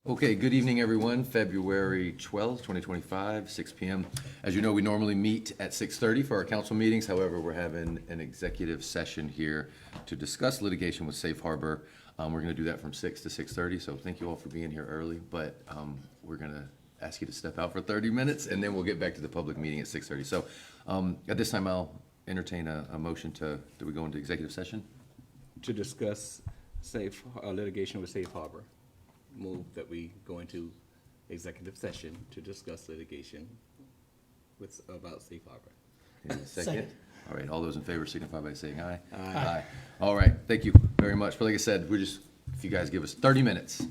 Okay, good evening, everyone. February 12th, 2025, 6 p.m. As you know, we normally meet at 6:30 for our council meetings. However, we're having an executive session here to discuss litigation with Safe Harbor. We're going to do that from 6 to 6:30, so thank you all for being here early. But we're going to ask you to step out for 30 minutes, and then we'll get back to the public meeting at 6:30. So at this time, I'll entertain a motion do we go into executive session? To discuss litigation with Safe Harbor. Move that we go into executive session to discuss litigation about Safe Harbor. Okay, second? All right, all those in favor signify by saying aye. Aye. All right, thank you very much. But like I said, if you guys give us 30 minutes,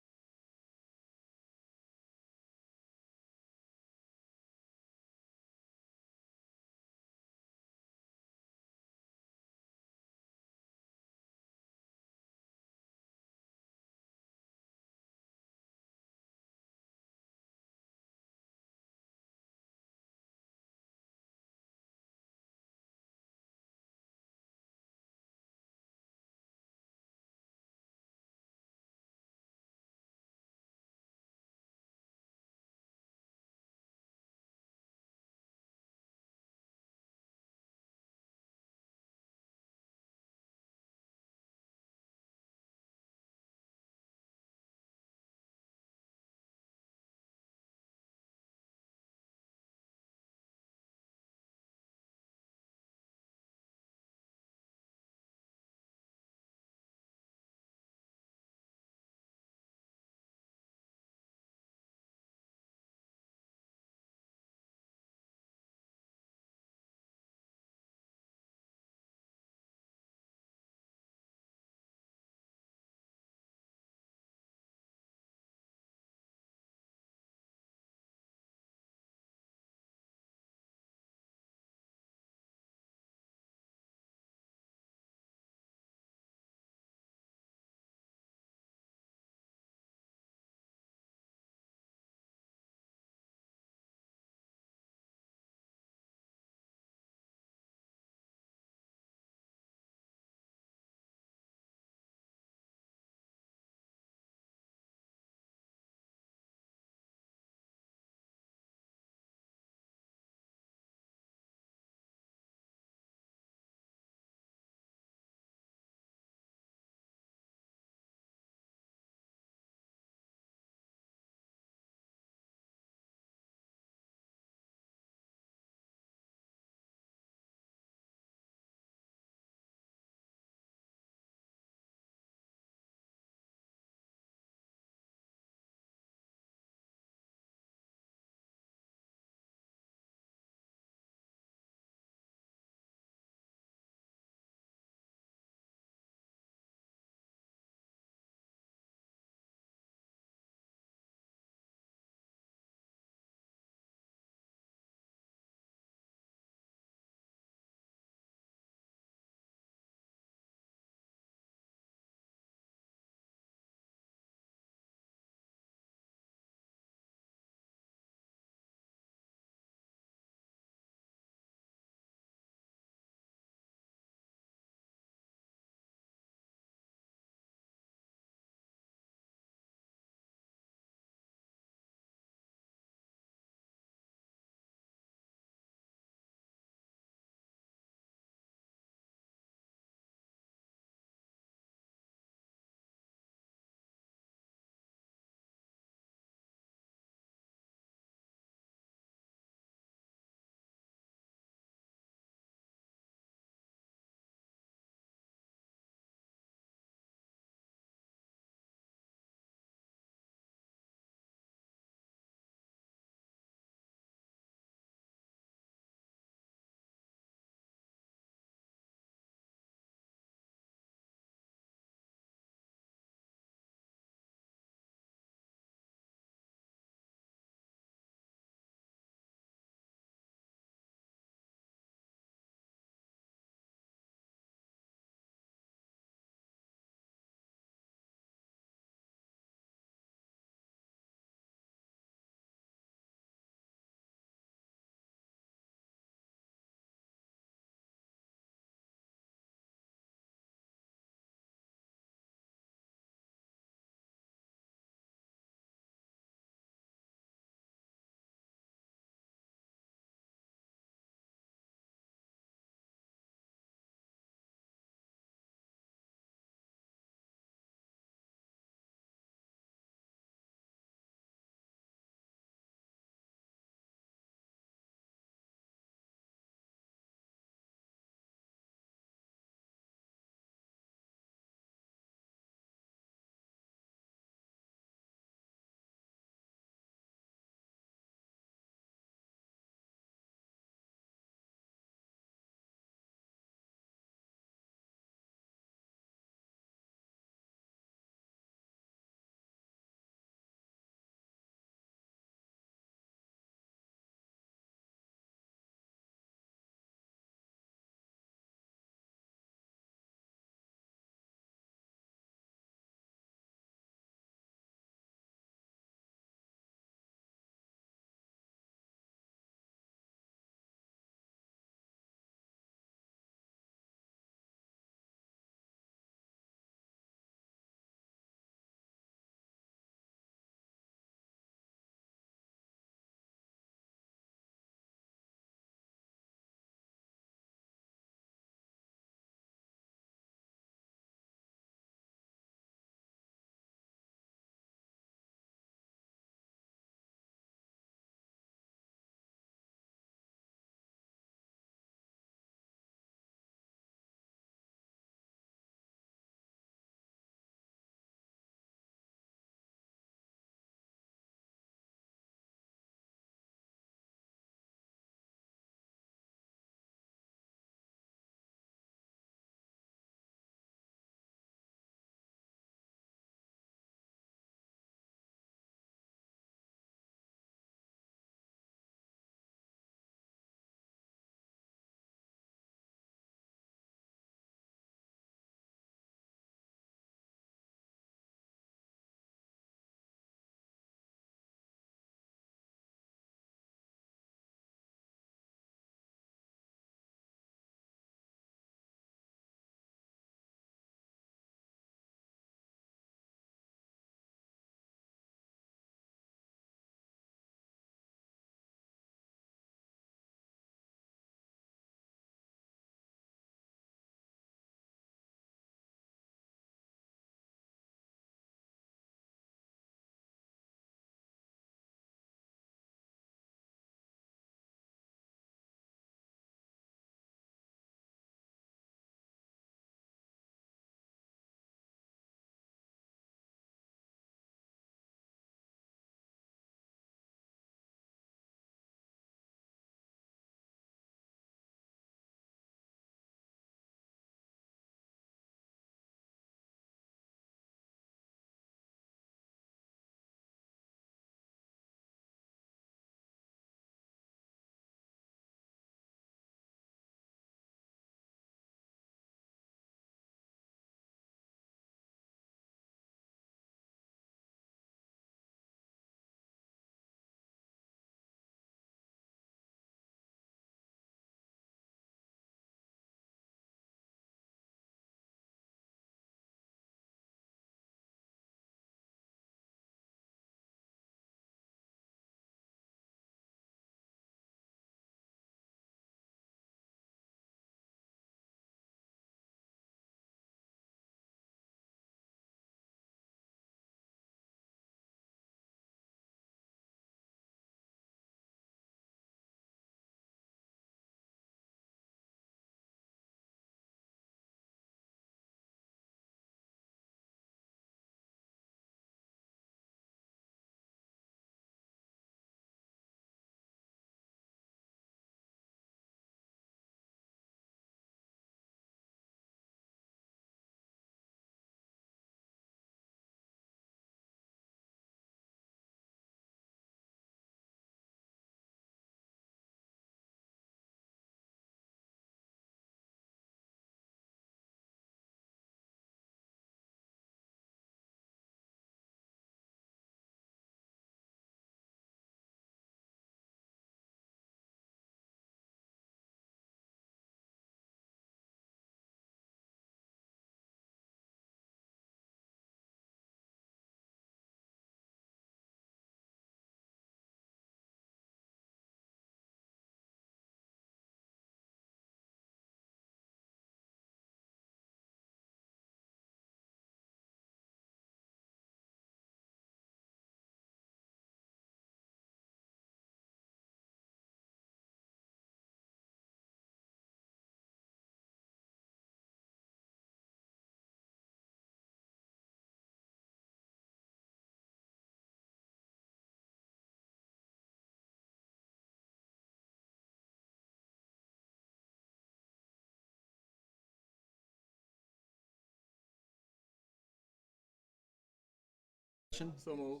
session? So move.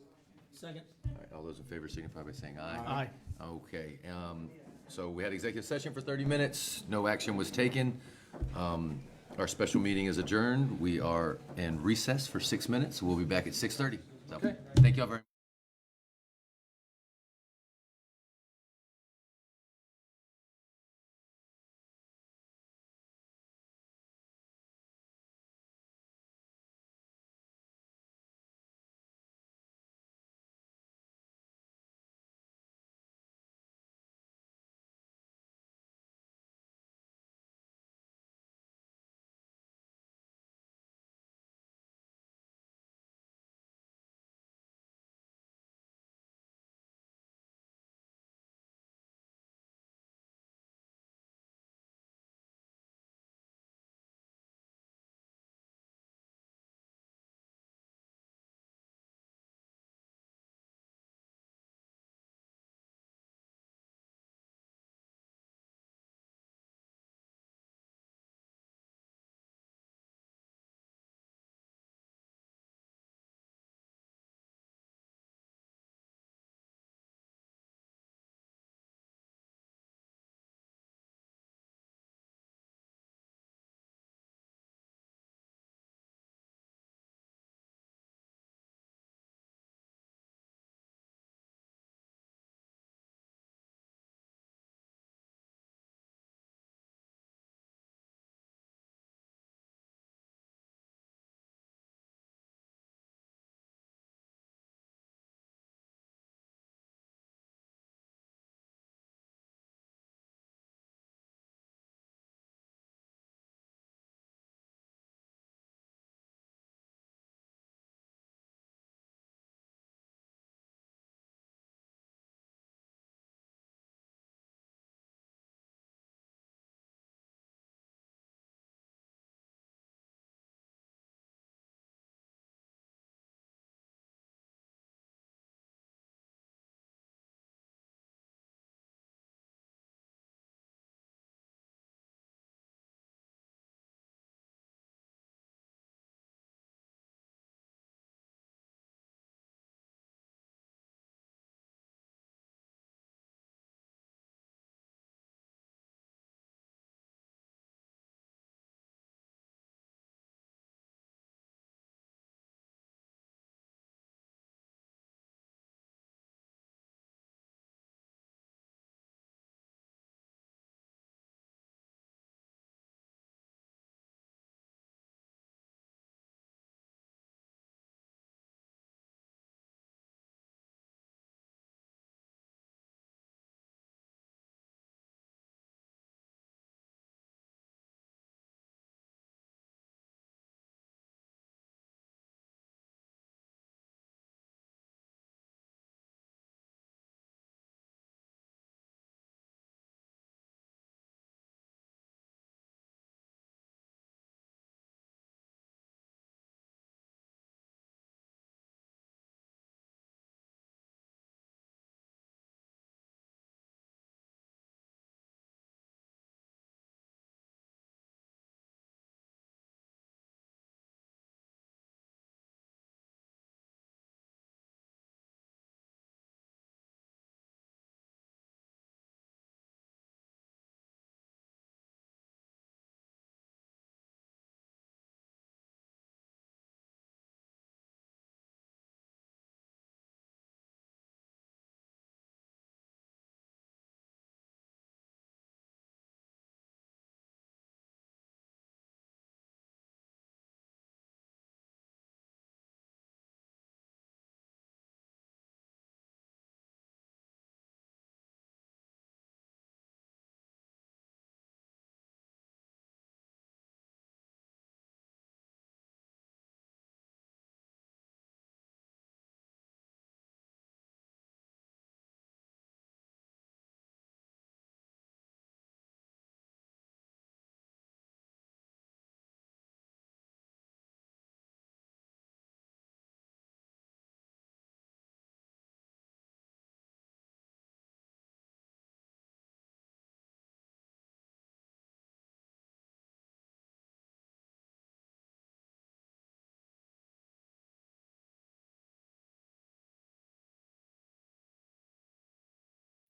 Second. All right, all those in favor signify by saying aye. Aye. Okay, so we had executive session for 30 minutes, no action was taken. Our special meeting is adjourned. We are in recess for 6 minutes. We'll be back at 6:30. So, thank you all very much.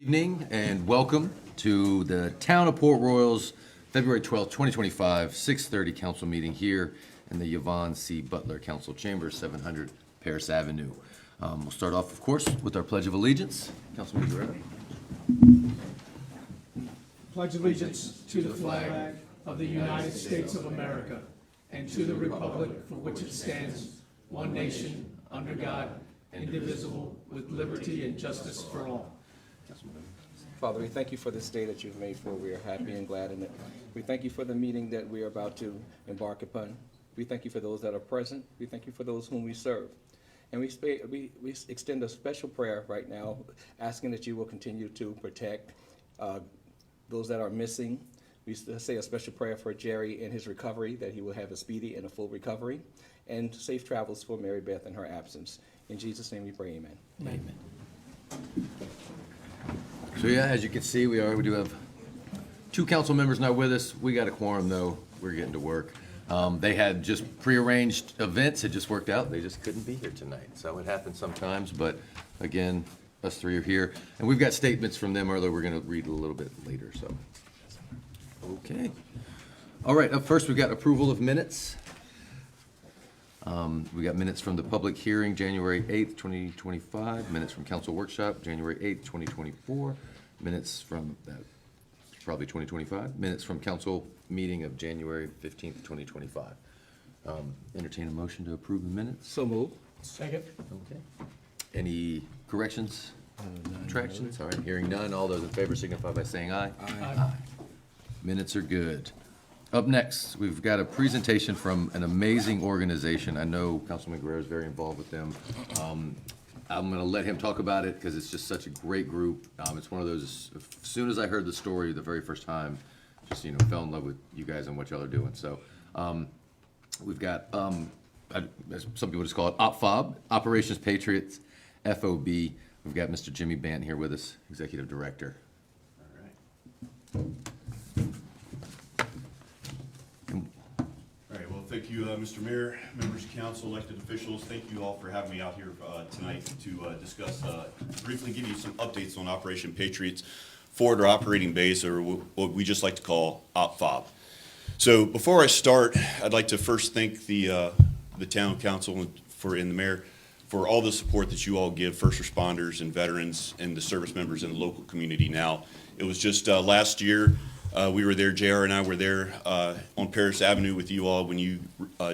Evening and welcome to the Town of Port Royal's February 12th, 2025, 6:30 council meeting here in the Yvonne C. Butler Council Chambers, 700 Paris Avenue. We'll start off, of course, with our Pledge of Allegiance. Councilman Guerrero. Pledge allegiance to the flag of the United States of America and to the republic for which it stands, one nation, under God, indivisible, with liberty and justice for all. Father, we thank you for this day that you've made for. We are happy and glad in it. We thank you for the meeting that we are about to embark upon. We thank you for those that are present. We thank you for those whom we serve. And we extend a special prayer right now, asking that you will continue to protect those that are missing. We say a special prayer for Jerry in his recovery, that he will have a speedy and a full recovery, and safe travels for Mary Beth in her absence. In Jesus' name we pray, amen. Amen. So yeah, as you can see, we do have two council members now with us. We got a quorum though. We're getting to work. They had just prearranged events. It just worked out. They just couldn't be here tonight. So it happens sometimes, but again, us three are here. And we've got statements from them earlier. We're going to read a little bit later, so. Okay. All right, up first, we've got approval of minutes. We got minutes from the public hearing, January 8th, 2025, minutes from council workshop, January 8th, 2024, minutes from that, probably 2025, minutes from council meeting of January 15th, 2025. Entertain a motion to approve the minutes. So move. Second. Okay. Any corrections, subtractions? All right, hearing none. All those in favor signify by saying aye. Aye. Minutes are good. Up next, we've got a presentation from an amazing organization. I know Councilman Guerrero is very involved with them. I'm going to let him talk about it because it's just such a great group. It's one of those, as soon as I heard the story the very first time, just, fell in love with you guys and what y'all are doing. So we've got, as some people just call it, OPFOB, Operations Patriots, FOB. We've got Mr. Jimmy Bant here with us, Executive Director. All right, well, thank you, Mr. Mayor, members of council, elected officials. Thank you all for having me out here tonight to discuss, briefly give you some updates on Operation Patriots Forward or Operating Base, or what we just like to call OPFOB. So before I start, I'd like to first thank the town council and the mayor for all the support that you all give first responders and veterans and the service members in the local community now. It was just last year, we were there, JR and I were there on Paris Avenue with you all when you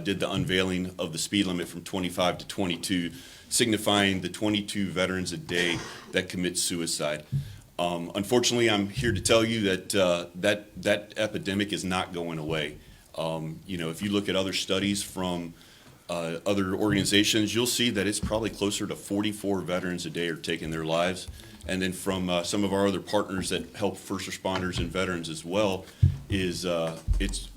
did the unveiling of the speed limit from 25 to 22, signifying the 22 veterans a day that commit suicide. Unfortunately, I'm here to tell you that that epidemic is not going away. If you look at other studies from other organizations, you'll see that it's probably closer to 44 veterans a day are taking their lives. And then from some of our other partners that help first responders and veterans as well, it's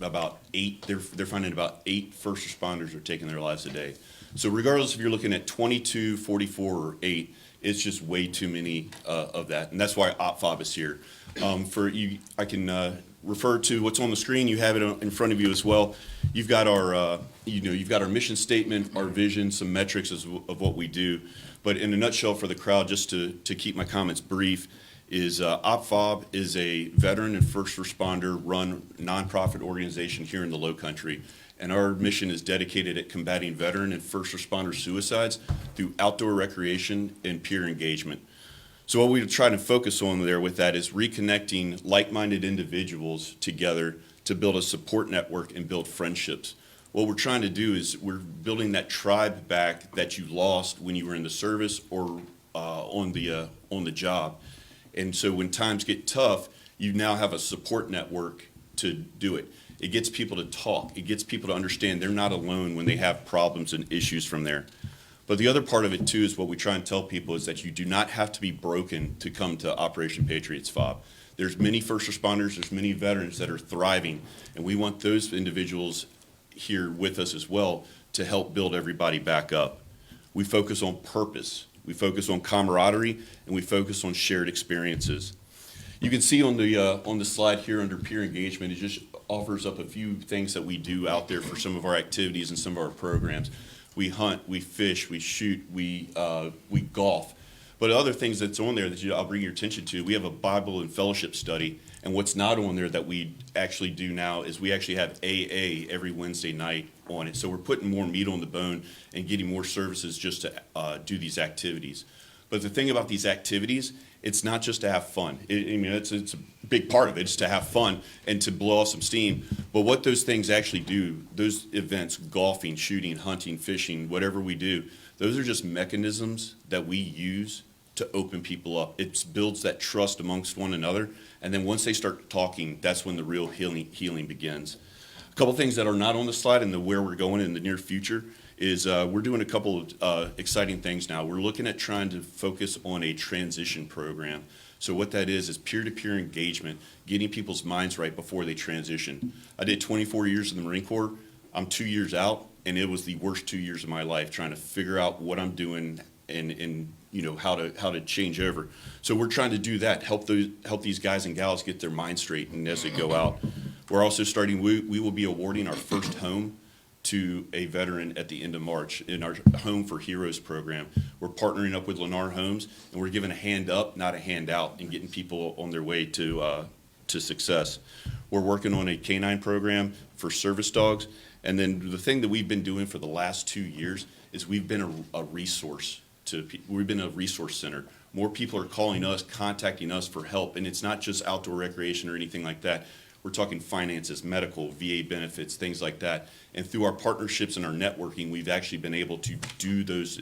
about 8. They're finding about 8 first responders are taking their lives a day. So regardless if you're looking at 22, 44, or 8, it's just way too many of that, and that's why OPFOB is here. I can refer to what's on the screen. You have it in front of you as well. You've got our, you've got our mission statement, our vision, some metrics of what we do. But in a nutshell, for the crowd, just to keep my comments brief, is OPFOB is a veteran and first responder run nonprofit organization here in the Low Country. And our mission is dedicated at combating veteran and first responder suicides through outdoor recreation and peer engagement. So what we try to focus on there with that is reconnecting like-minded individuals together to build a support network and build friendships. What we're trying to do is we're building that tribe back that you lost when you were in the service or on the job. And so when times get tough, you now have a support network to do it. It gets people to talk. It gets people to understand they're not alone when they have problems and issues from there. But the other part of it too is what we try and tell people is that you do not have to be broken to come to Operation Patriots FOB. There's many first responders, there's many veterans that are thriving, and we want those individuals here with us as well to help build everybody back up. We focus on purpose, we focus on camaraderie, and we focus on shared experiences. You can see on the slide here under peer engagement, it just offers up a few things that we do out there for some of our activities and some of our programs. We hunt, we fish, we shoot, we golf. But other things that's on there that I'll bring your attention to, we have a Bible and fellowship study. And what's not on there that we actually do now is we actually have AA every Wednesday night on it. So we're putting more meat on the bone and getting more services just to do these activities. But the thing about these activities, it's not just to have fun. It's a big part of it, is to have fun and to blow off some steam. But what those things actually do, those events, golfing, shooting, hunting, fishing, whatever we do, those are just mechanisms that we use to open people up. It builds that trust amongst one another. And then once they start talking, that's when the real healing begins. A couple things that are not on the slide and where we're going in the near future is we're doing a couple of exciting things now. We're looking at trying to focus on a transition program. So what that is peer-to-peer engagement, getting people's minds right before they transition. I did 24 years in the Marine Corps. I'm 2 years out, and it was the worst 2 years of my life trying to figure out what I'm doing and how to change over. So we're trying to do that, help these guys and gals get their mind straight and as they go out. We're also starting, we will be awarding our first home to a veteran at the end of March in our Home for Heroes program. We're partnering up with Lennar Homes, and we're giving a hand up, not a handout, and getting people on their way to success. We're working on a canine program for service dogs. And then the thing that we've been doing for the last 2 years is we've been a resource we've been a resource center. More people are calling us, contacting us for help, and it's not just outdoor recreation or anything like that. We're talking finances, medical, VA benefits, things like that. And through our partnerships and our networking, we've actually been able to do those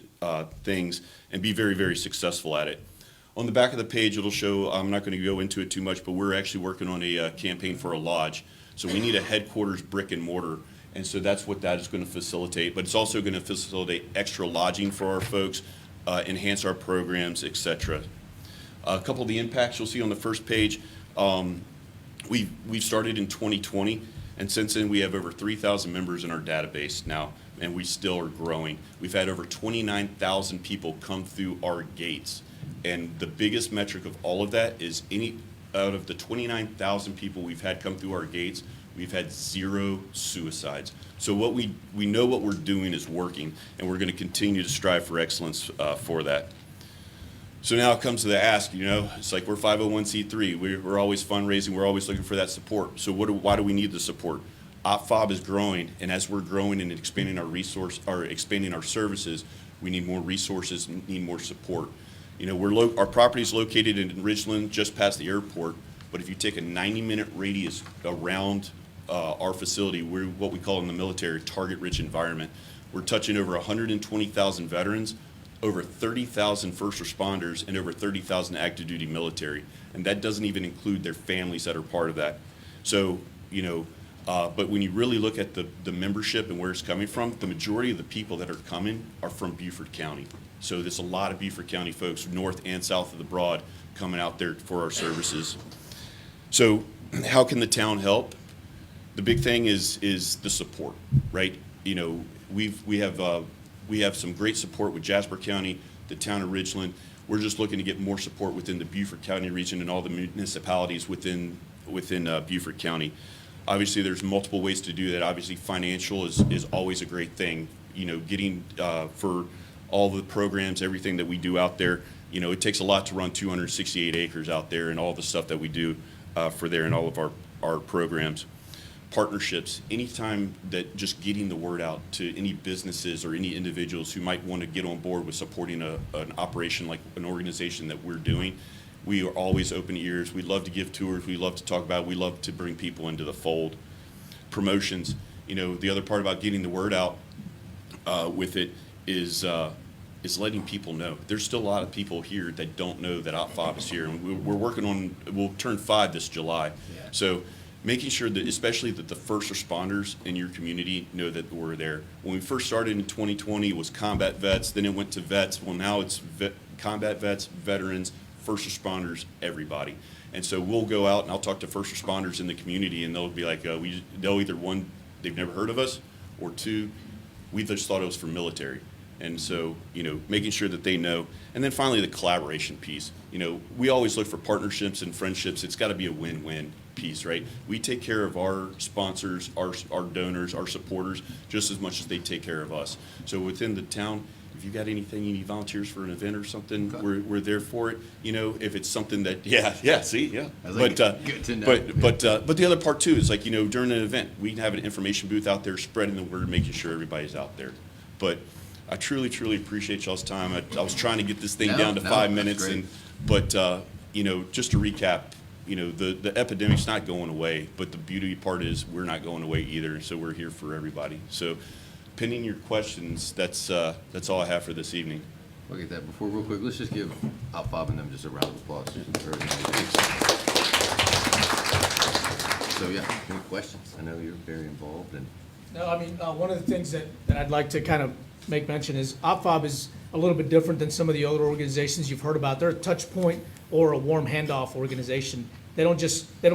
things and be very, very successful at it. On the back of the page, it'll show, I'm not going to go into it too much, but we're actually working on a campaign for a lodge. So we need a headquarters brick and mortar. And so that's what that is going to facilitate. But it's also going to facilitate extra lodging for our folks, enhance our programs, et cetera. A couple of the impacts you'll see on the first page. We've started in 2020, and since then we have over 3,000 members in our database now, and we still are growing. We've had over 29,000 people come through our gates, and the biggest metric of all of that is out of the 29,000 people we've had come through our gates, we've had 0 suicides. So what we know what we're doing is working, and we're going to continue to strive for excellence for that. So now it comes to the ask, it's like we're 501c3. We're always fundraising. We're always looking for that support. So why do we need the support? OpFob is growing, and as we're growing and expanding expanding our services, we need more resources, need more support. Our property is located in Ridgeland, just past the airport. But if you take a 90-minute radius around our facility, we're what we call in the military target-rich environment. We're touching over 120,000 veterans, over 30,000 first responders, and over 30,000 active duty military. And that doesn't even include their families that are part of that. So, but when you really look at the membership and where it's coming from, the majority of the people that are coming are from Beaufort County. So there's a lot of Beaufort County folks, north and south of the Broad, coming out there for our services. So how can the town help? The big thing is the support, right? We have some great support with Jasper County, the town of Ridgeland. We're just looking to get more support within the Beaufort County region and all the municipalities within Beaufort County. Obviously, there's multiple ways to do that. Obviously, financial is always a great thing. Getting for all the programs, everything that we do out there, it takes a lot to run 268 acres out there and all the stuff that we do for there and all of our programs. Partnerships, anytime that just getting the word out to any businesses or any individuals who might want to get on board with supporting an operation like an organization that we're doing, we are always open ears. We love to give tours. We love to talk about it. We love to bring people into the fold. Promotions, the other part about getting the word out with it is letting people know. There's still a lot of people here that don't know that OpFob is here, and we're working on, we'll turn 5 this July. Yeah. So making sure that, especially that the first responders in your community know that we're there. When we first started in 2020, it was combat vets, then it went to vets. Well, now it's combat vets, veterans, first responders, everybody. And so we'll go out and I'll talk to first responders in the community, and they'll be like, they'll either, one, they've never heard of us, or two, we just thought it was for military. And so, making sure that they know. And then finally, the collaboration piece. We always look for partnerships and friendships. It's got to be a win-win piece, right? We take care of our sponsors, our donors, our supporters, just as much as they take care of us. So within the town, if you got anything, you need volunteers for an event or something, Okay. we're there for it. You know, if it's something that, see, yeah. I was like, But, good to know. but the other part too is like, you know, during an event, we can have an information booth out there, spreading the word, making sure everybody's out there. But I truly, truly appreciate y'all's time. I was trying to get this thing No, down to no, 5 that's minutes great. but, you know, just to recap, you know, the epidemic's not going away, but the beauty part is we're not going away either, so we're here for everybody. So pending your questions, that's all I have for this evening. Look at that. Before, real quick, let's just give OpFob and them just a round of applause. for everything. So, yeah, any questions? I know you're very involved and. No, I mean, one of the things that I'd like to kind of make mention is OpFob is a little bit different than some of the other organizations you've heard about. They're a touch point or a warm handoff organization. They don't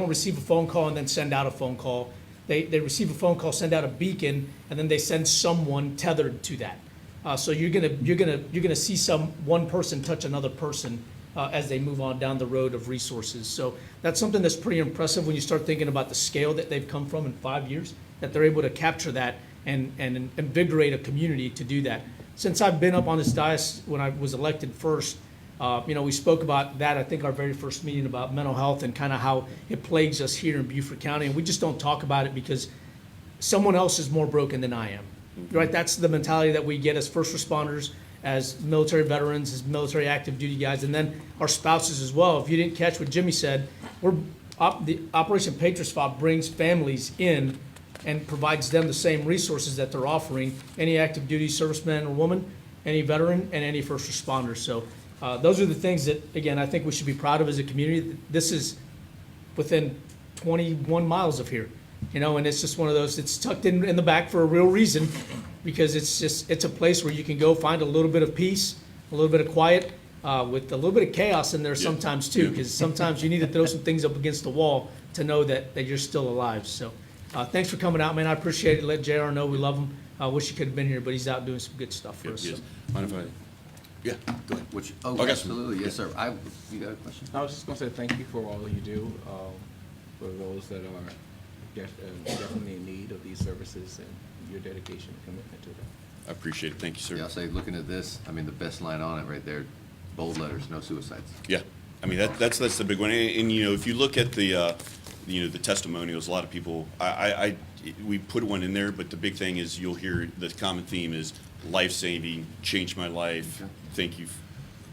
receive a phone call and then send out a phone call. They receive a phone call, send out a beacon, and then they send someone tethered to that. So you're gonna see one person touch another person as they move on down the road of resources. So that's something that's pretty impressive when you start thinking about the scale that they've come from in 5 years, that they're able to capture that and invigorate a community to do that. Since I've been up on this dais when I was elected first, you know, we spoke about that, I think, our very first meeting about mental health and kind of how it plagues us here in Beaufort County. And we just don't talk about it because someone else is more broken than I am, right? That's the mentality that we get as first responders, as military veterans, as military active duty guys, and then our spouses as well. If you didn't catch what Jimmy said, the Operation Patriot Fob brings families in and provides them the same resources that they're offering any active duty serviceman or woman, any veteran, and any first responder. So those are the things that, again, I think we should be proud of as a community. This is within 21 miles of here, you know, and it's just one of those, it's tucked in the back for a real reason, because it's a place where you can go find a little bit of peace, a little bit of quiet, with a little bit of chaos in there sometimes too, because sometimes you need to throw some things up against the wall to know that you're still alive. So thanks for coming out, man. I appreciate it. Let JR know we love him. I wish he could have been here, but he's out doing some good stuff for us. Yes. So. Mind if I? Yeah, go ahead. Oh, Okay. absolutely. Yes, sir. You got a question? I was just gonna say thank you for all you do, for those that are definitely in need of these services and your dedication and commitment to them. I appreciate it. Thank you, sir. Yeah, I'll say, looking at this, I mean, the best line on it right there, bold letters, no suicides. Yeah, I mean, that's the big one. And, you know, if you look at the, you know, the testimonials, a lot of people, we put one in there, but the big thing is you'll hear the common theme is life-saving, changed my life, Okay. thank you.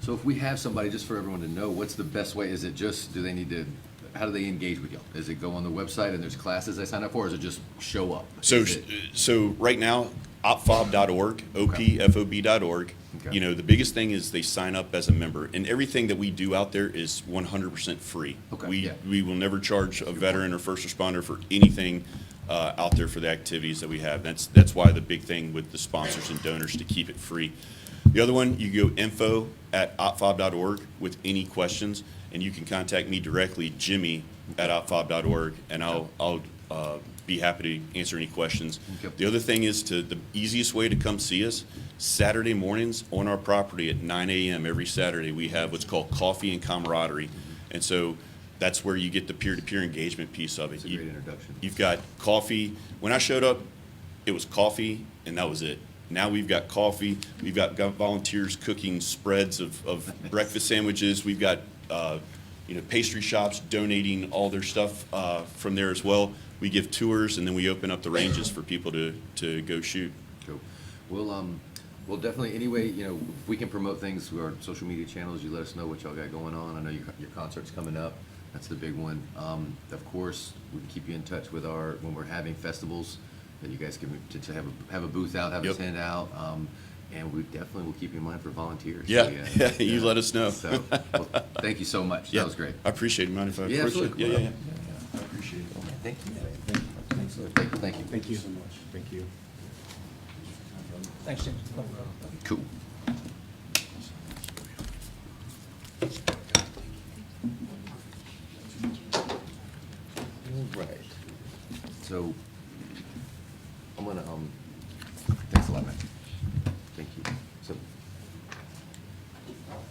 So if we have somebody, just for everyone to know, what's the best way? Is it just, do they need to, how do they engage with y'all? Is it go on the website and there's classes they sign up for, or is it just show up? So, Is it- so right now, opfob.org, opfob.org. Okay. You know, the biggest thing is they sign up as a member, and everything that we do out there is 100% free. Okay, yeah. We will never charge a veteran or first responder for anything out there for the activities that we have. That's why the big thing with the sponsors and donors to keep it free. The other one, you go info@opfob.org with any questions, and you can contact me directly, Jimmy@opfob.org, and I'll be happy to answer any questions. Okay. The other thing is the easiest way to come see us, Saturday mornings on our property at 9 a.m. every Saturday, we have what's called Coffee and Camaraderie. And so that's where you get the peer-to-peer engagement piece of it. It's a great introduction. You've got coffee. When I showed up, it was coffee, and that was it. Now we've got coffee. We've got volunteers cooking spreads of breakfast sandwiches. We've got you know, pastry shops donating all their stuff from there as well. We give tours, and then we open up the ranges for people to go shoot. Cool. We'll definitely, anyway, you know, if we can promote things through our social media channels, you let us know what y'all got going on. I know your concert's coming up. That's the big one. Of course, we can keep you in touch with when we're having festivals, that you guys can, to have a booth out, have a Yep. tent out. And we definitely will keep you in mind for volunteers. Yeah, So, you let us know. So, well, thank you so much. Yeah, That was great. I appreciate it, man. If I Yeah, approach it. absolutely. Yeah. I appreciate it. Thank you. Thank you. Thank you. Thank you so much. Thank you. Thanks, James. Cool. All right. So, I'm gonna, thanks a lot, man. Thank you. So,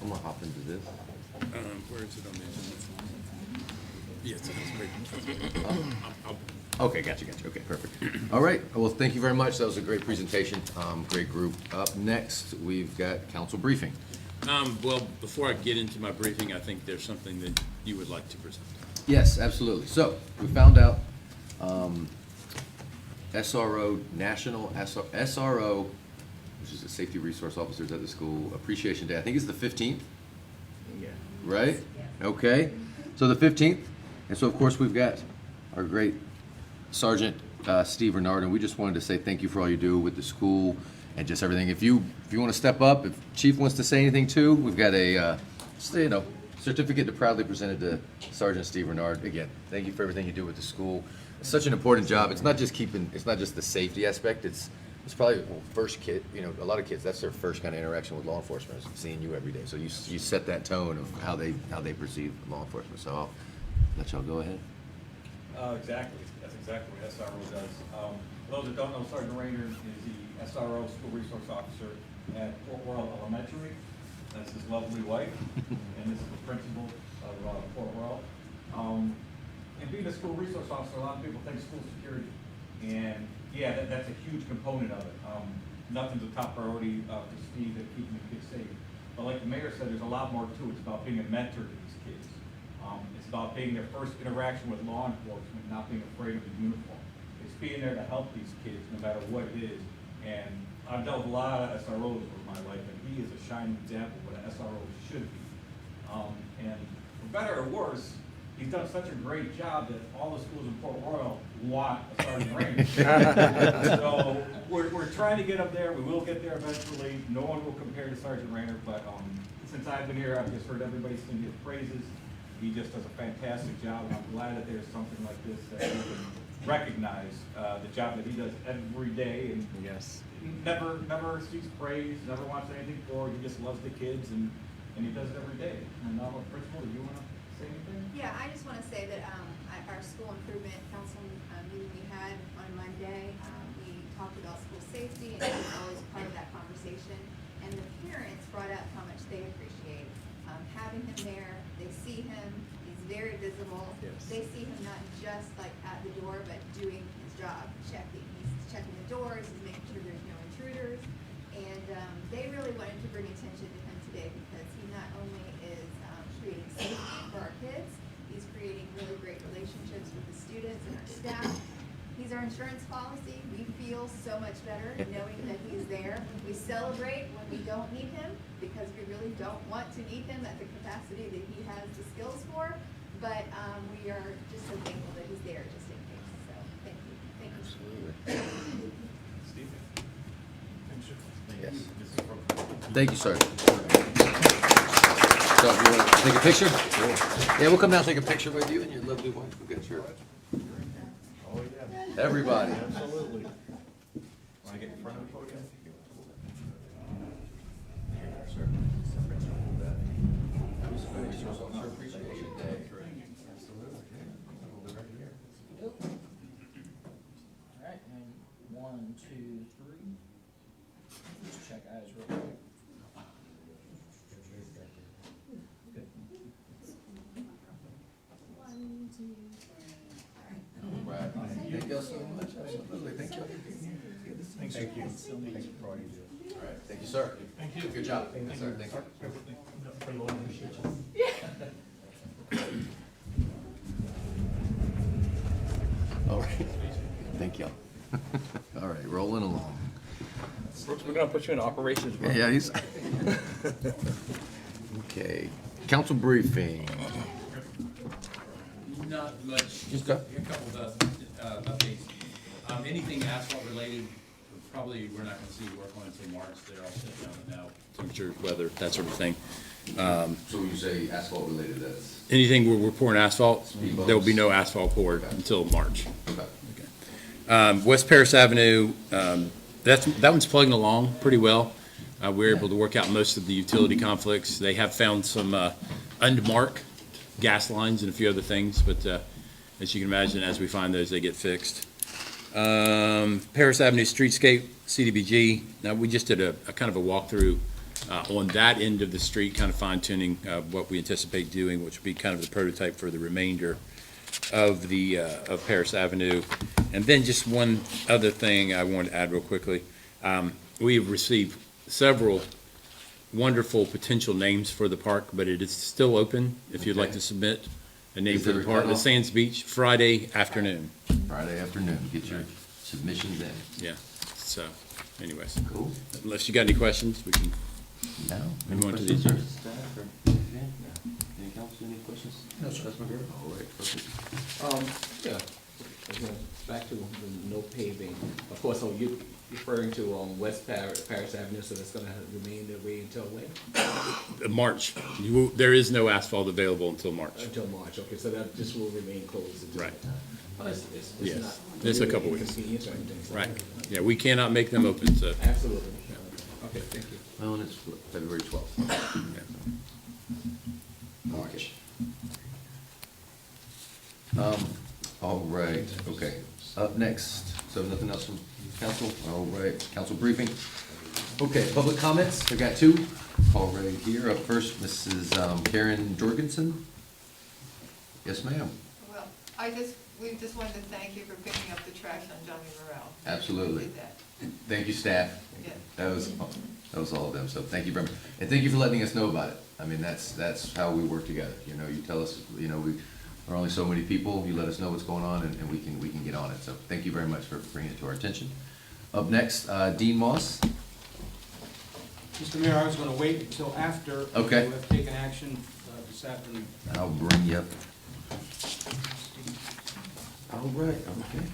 I'm gonna hop into this. Where is it on the agenda? Yes, it is. Great. Okay, gotcha. Okay, perfect. All right, well, thank you very much. That was a great presentation, great group. Up next, we've got council briefing. Well, before I get into my briefing, I think there's something that you would like to present. Yes, absolutely. So, we found out, SRO, National SRO, which is the Safety Resource Officers at the School Appreciation Day. I think it's the 15th? Yeah. Right? Okay, so the 15th, and so of course we've got our great Sergeant Steve Renard, and we just wanted to say thank you for all you do with the school and just everything. If you want to step up, if Chief wants to say anything too, we've got a certificate to proudly presented to Sergeant Steve Renard. Again, thank you for everything you do with the school. It's such an important job. It's not just the safety aspect. It's probably first kid. A lot of kids, that's their first kind of interaction with law enforcement, is seeing you every day. So you set that tone of how they perceive law enforcement. So I'll let y'all go ahead. Exactly. That's exactly what SRO does. For those that don't know, Sergeant Rayner is the SRO School Resource Officer at Port Royal Elementary. That's his lovely wife, and this is the principal of Port Royal. And being a school resource officer, a lot of people think school security. And yeah, that's a huge component of it. Nothing's a top priority for Steve at keeping the kids safe. But like the mayor said, there's a lot more to it. It's about being a mentor to these kids. It's about being their first interaction with law enforcement, not being afraid of the uniform. It's being there to help these kids no matter what it is. And I've dealt with a lot of SROs over my life, and he is a shining example of what an SRO should be. And for better or worse, he's done such a great job that all the schools in Port Royal want a Sergeant Rayner. So we're trying to get up there. We will get there eventually. No one will compare to Sergeant Rayner, but since I've been here, I've just heard everybody sing his praises. He just does a fantastic job, and I'm glad that there's something like this that we can recognize the job that he does every day, and Yes. never seeks praise, never wants anything for it. He just loves the kids, and he does it every day. And now, Principal, do you want to say anything? Yeah, I just want to say that at our school improvement council meeting we had on Monday, we talked about school safety, and he was always part of that conversation. And the parents brought up how much they appreciate having him there. They see him; he's very visible. Yes. They see him not just like at the door, but doing his job, checking. He's checking the doors, he's making sure there's no intruders. And they really wanted to bring attention to him today because he not only is creating safety for our kids, he's creating really great relationships with the students and our staff. He's our insurance policy. We feel so much better knowing that he's there. We celebrate when we don't need him because we really don't want to need him at the capacity that he has the skills for. But we are just so thankful that he's there just in case. So thank you. Thank you. Steve? Yes. Thank you, sir. So, if you want to take a picture? Yeah, we'll come down and take a picture with you and your lovely wife. We'll get your. Oh, yeah. Everybody. Absolutely. Want to get in front of the podium? All right, and 1, 2, 3. Just check eyes real quick. Good. 1, 2, 3. Right. Thank you so much. Absolutely. Thank you. Thank you. Thank you for all you do. All right. Thank you, sir. Thank you. Good job. Yes, sir. Thank you. All right. Thank you. All right, rolling along. Brooks, we're gonna put you in operations room. Yeah, he's. Okay, council briefing. Not much, just Okay. a couple of updates. Anything asphalt related, probably we're not gonna see work on until March. They're all shut down now. Temperature, weather, that sort of thing. So when you say asphalt related, that's. Anything where we're pouring asphalt, Speed bumps. there will be no asphalt poured until March. Okay. West Paris Avenue, that one's plugging along pretty well. We're able to work out most of the utility conflicts. They have found some unmarked gas lines and a few other things, but as you can imagine, as we find those, they get fixed. Paris Avenue Streetscape, CDBG. Now, we just did a kind of a walkthrough on that end of the street, kind of fine tuning what we anticipate doing, which would be kind of the prototype for the remainder. of of Paris Avenue. And then just one other thing I want to add real quickly. We've received several wonderful potential names for the park, but it is still open if you'd like Okay. to submit a name Is for there the a park. The cutoff? Sands Beach, Friday afternoon. Friday afternoon, get your submissions in. Yeah, so anyways, Cool. unless you got any questions, we can No? move on to the questions, agenda. staff, or anything? No. Any council, any questions? No, sir. Councilman Guerrero? All right, perfect. Yeah, again, back to the no paving, of course, you're referring to, West Paris Avenue, so that's gonna remain that way until when? March. There is no asphalt available until March. Until March, okay, so that just will remain closed until Right. that time. Well, it's Yes. not It's a really couple weeks. inconvenience or anything, so- Right. Yeah, we cannot make them open, so. Absolutely, okay, thank you. Well, and it's February 12th. March. All right, okay. Up next, so nothing else from council? All right, council briefing. Okay, public comments, I got two already here. Up first, Mrs. Karen Jorgensen. Yes, ma'am. Well, we just wanted to thank you for picking up the trash on Johnny Morel. Absolutely. Did that, Thank you, staff. yeah. That was all of them, so thank you very much. And thank you for letting us know about it. I mean, that's how we work together, you know, you tell us, you know, we are only so many people, you let us know what's going on, and we can get on it, so thank you very much for bringing it to our attention. Up next, Dean Moss. Mr. Mayor, I was gonna wait until after Okay. you have taken action this afternoon. I'll bring you up. All right, okay.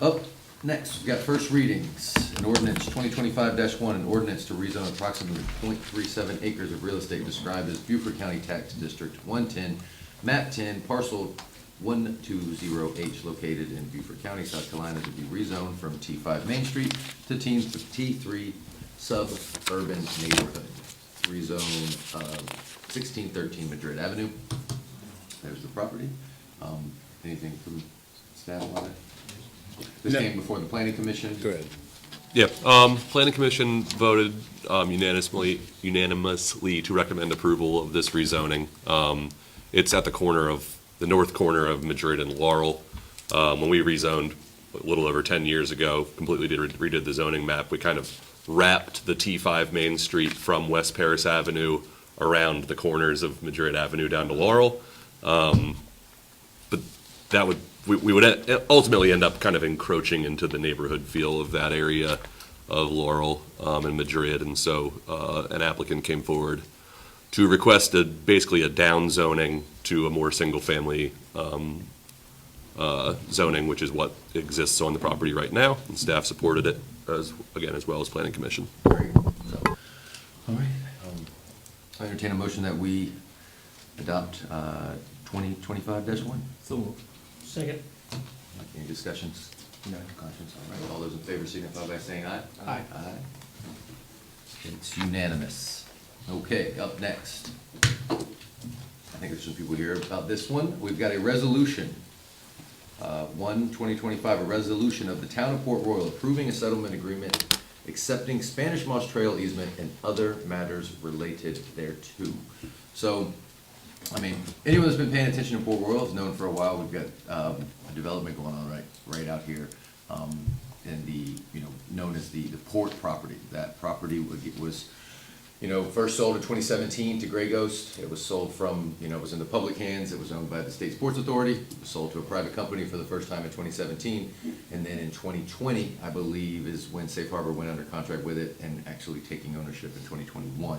Up next, we got first readings. An ordinance 2025-1, an ordinance to rezone approximately .37 acres of real estate described as Beaufort County Tax District 110, map 10, parcel 120H, located in Beaufort County, South Carolina, to be rezoned from T5 Main Street to T3 suburban neighborhood. Rezone 1613 Madrid Avenue. There's the property. Anything from staff on it? This No. came before the planning commission. Go ahead. Yeah, planning commission voted unanimously to recommend approval of this rezoning. It's at the north corner of Madrid and Laurel. When we rezoned a little over 10 years ago, completely redid the zoning map, we kind of wrapped the T5 Main Street from West Paris Avenue around the corners of Madrid Avenue down to Laurel. But that we would ultimately end up kind of encroaching into the neighborhood feel of that area of Laurel and Madrid. And so an applicant came forward to request basically a down zoning to a more single-family zoning, which is what exists on the property right now. And staff supported it, as well as planning commission. Great. So, all right. I entertain a motion that we adopt 2025-1. So moved. Second. Any discussions? No. Conscience, all right. All those in favor signify by saying aye. Aye. Aye. It's unanimous. Okay, up next. I think there's some people here about this one. We've got a resolution. 2025, a resolution of the Town of Port Royal approving a settlement agreement, accepting Spanish Moss Trail easement and other matters related thereto. So, I mean, anyone that's been paying attention to Port Royal has known for a while, we've got a development going on right out here in the, known as the port property. That property was, first sold in 2017 to Gray Ghost. It was sold from, it was in the public hands. It was owned by the State Sports Authority. It was sold to a private company for the first time in 2017. And then in 2020, I believe, is when Safe Harbor went under contract with it and actually taking ownership in 2021.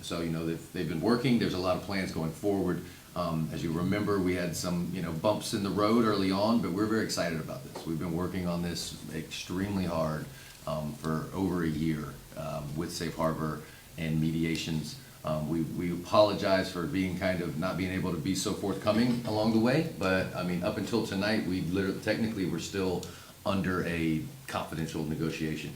So, they've been working. There's a lot of plans going forward. As you remember, we had some, bumps in the road early on, but we're very excited about this. We've been working on this extremely hard for over a year with Safe Harbor and mediations. We apologize for not being able to be so forthcoming along the way, but I mean, up until tonight, technically, we're still under a confidential negotiation.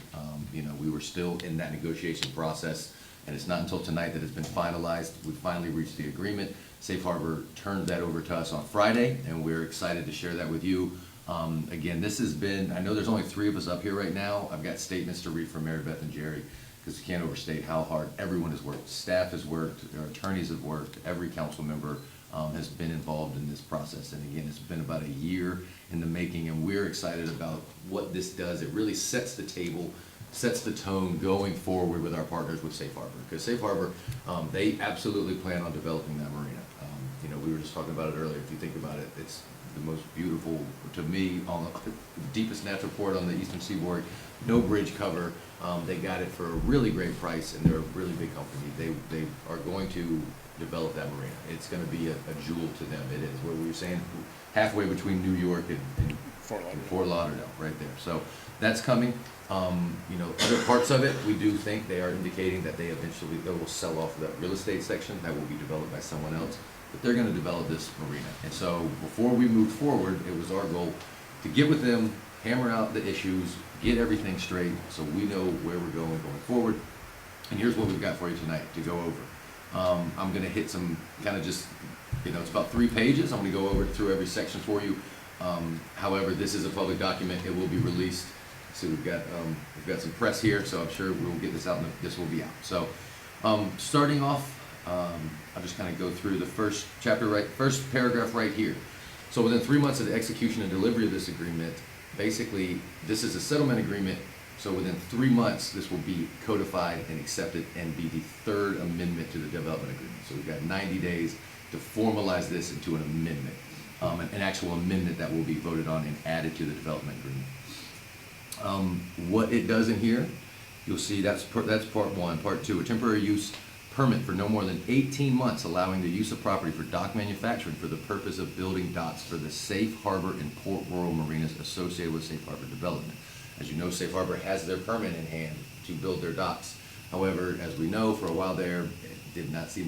We were still in that negotiation process, and it's not until tonight that it's been finalized. We finally reached the agreement. Safe Harbor turned that over to us on Friday, and we're excited to share that with you. Again, this has been, I know there's only 3 of us up here right now. I've got statements to read from Mary Beth and Jerry, because we can't overstate how hard everyone has worked. Staff has worked, our attorneys have worked, every council member has been involved in this process. And again, it's been about a year in the making, and we're excited about what this does. It really sets the table, sets the tone going forward with our partners with Safe Harbor. Because Safe Harbor, they absolutely plan on developing that marina. You know, we were just talking about it earlier. If you think about it, it's the most beautiful, to me, on the deepest natural port on the eastern seaboard, no bridge cover. They got it for a really great price, and they're a really big company. They are going to develop that marina. It's gonna be a jewel to them. It is, what we were saying, halfway between New York and Fort Lauderdale, right there. So that's coming. You know, other parts of it, we do think they are indicating that they will sell off that real estate section that will be developed by someone else. But they're gonna develop this marina. And so before we moved forward, it was our goal to get with them, hammer out the issues, get everything straight, so we know where we're going forward. And here's what we've got for you tonight to go over. I'm gonna hit some kind of just, you know, it's about 3 pages. I'm gonna go over through every section for you. However, this is a public document. It will be released. So we've got some press here, so I'm sure we'll get this out, and this will be out. So, starting off, I'll just kind of go through the first paragraph right here. So within 3 months of the execution and delivery of this agreement, basically, this is a settlement agreement, so within 3 months, this will be codified and accepted and be the third amendment to the development agreement. So we've got 90 days to formalize this into an amendment, an actual amendment that will be voted on and added to the development agreement. What it does in here, you'll see that's part one. Part two, a temporary use permit for no more than 18 months allowing the use of property for dock manufacturing for the purpose of building docks for the Safe Harbor and Port Royal marinas associated with Safe Harbor development. As you know, Safe Harbor has their permit in hand to build their docks. However, as we know, for a while there, it did not seem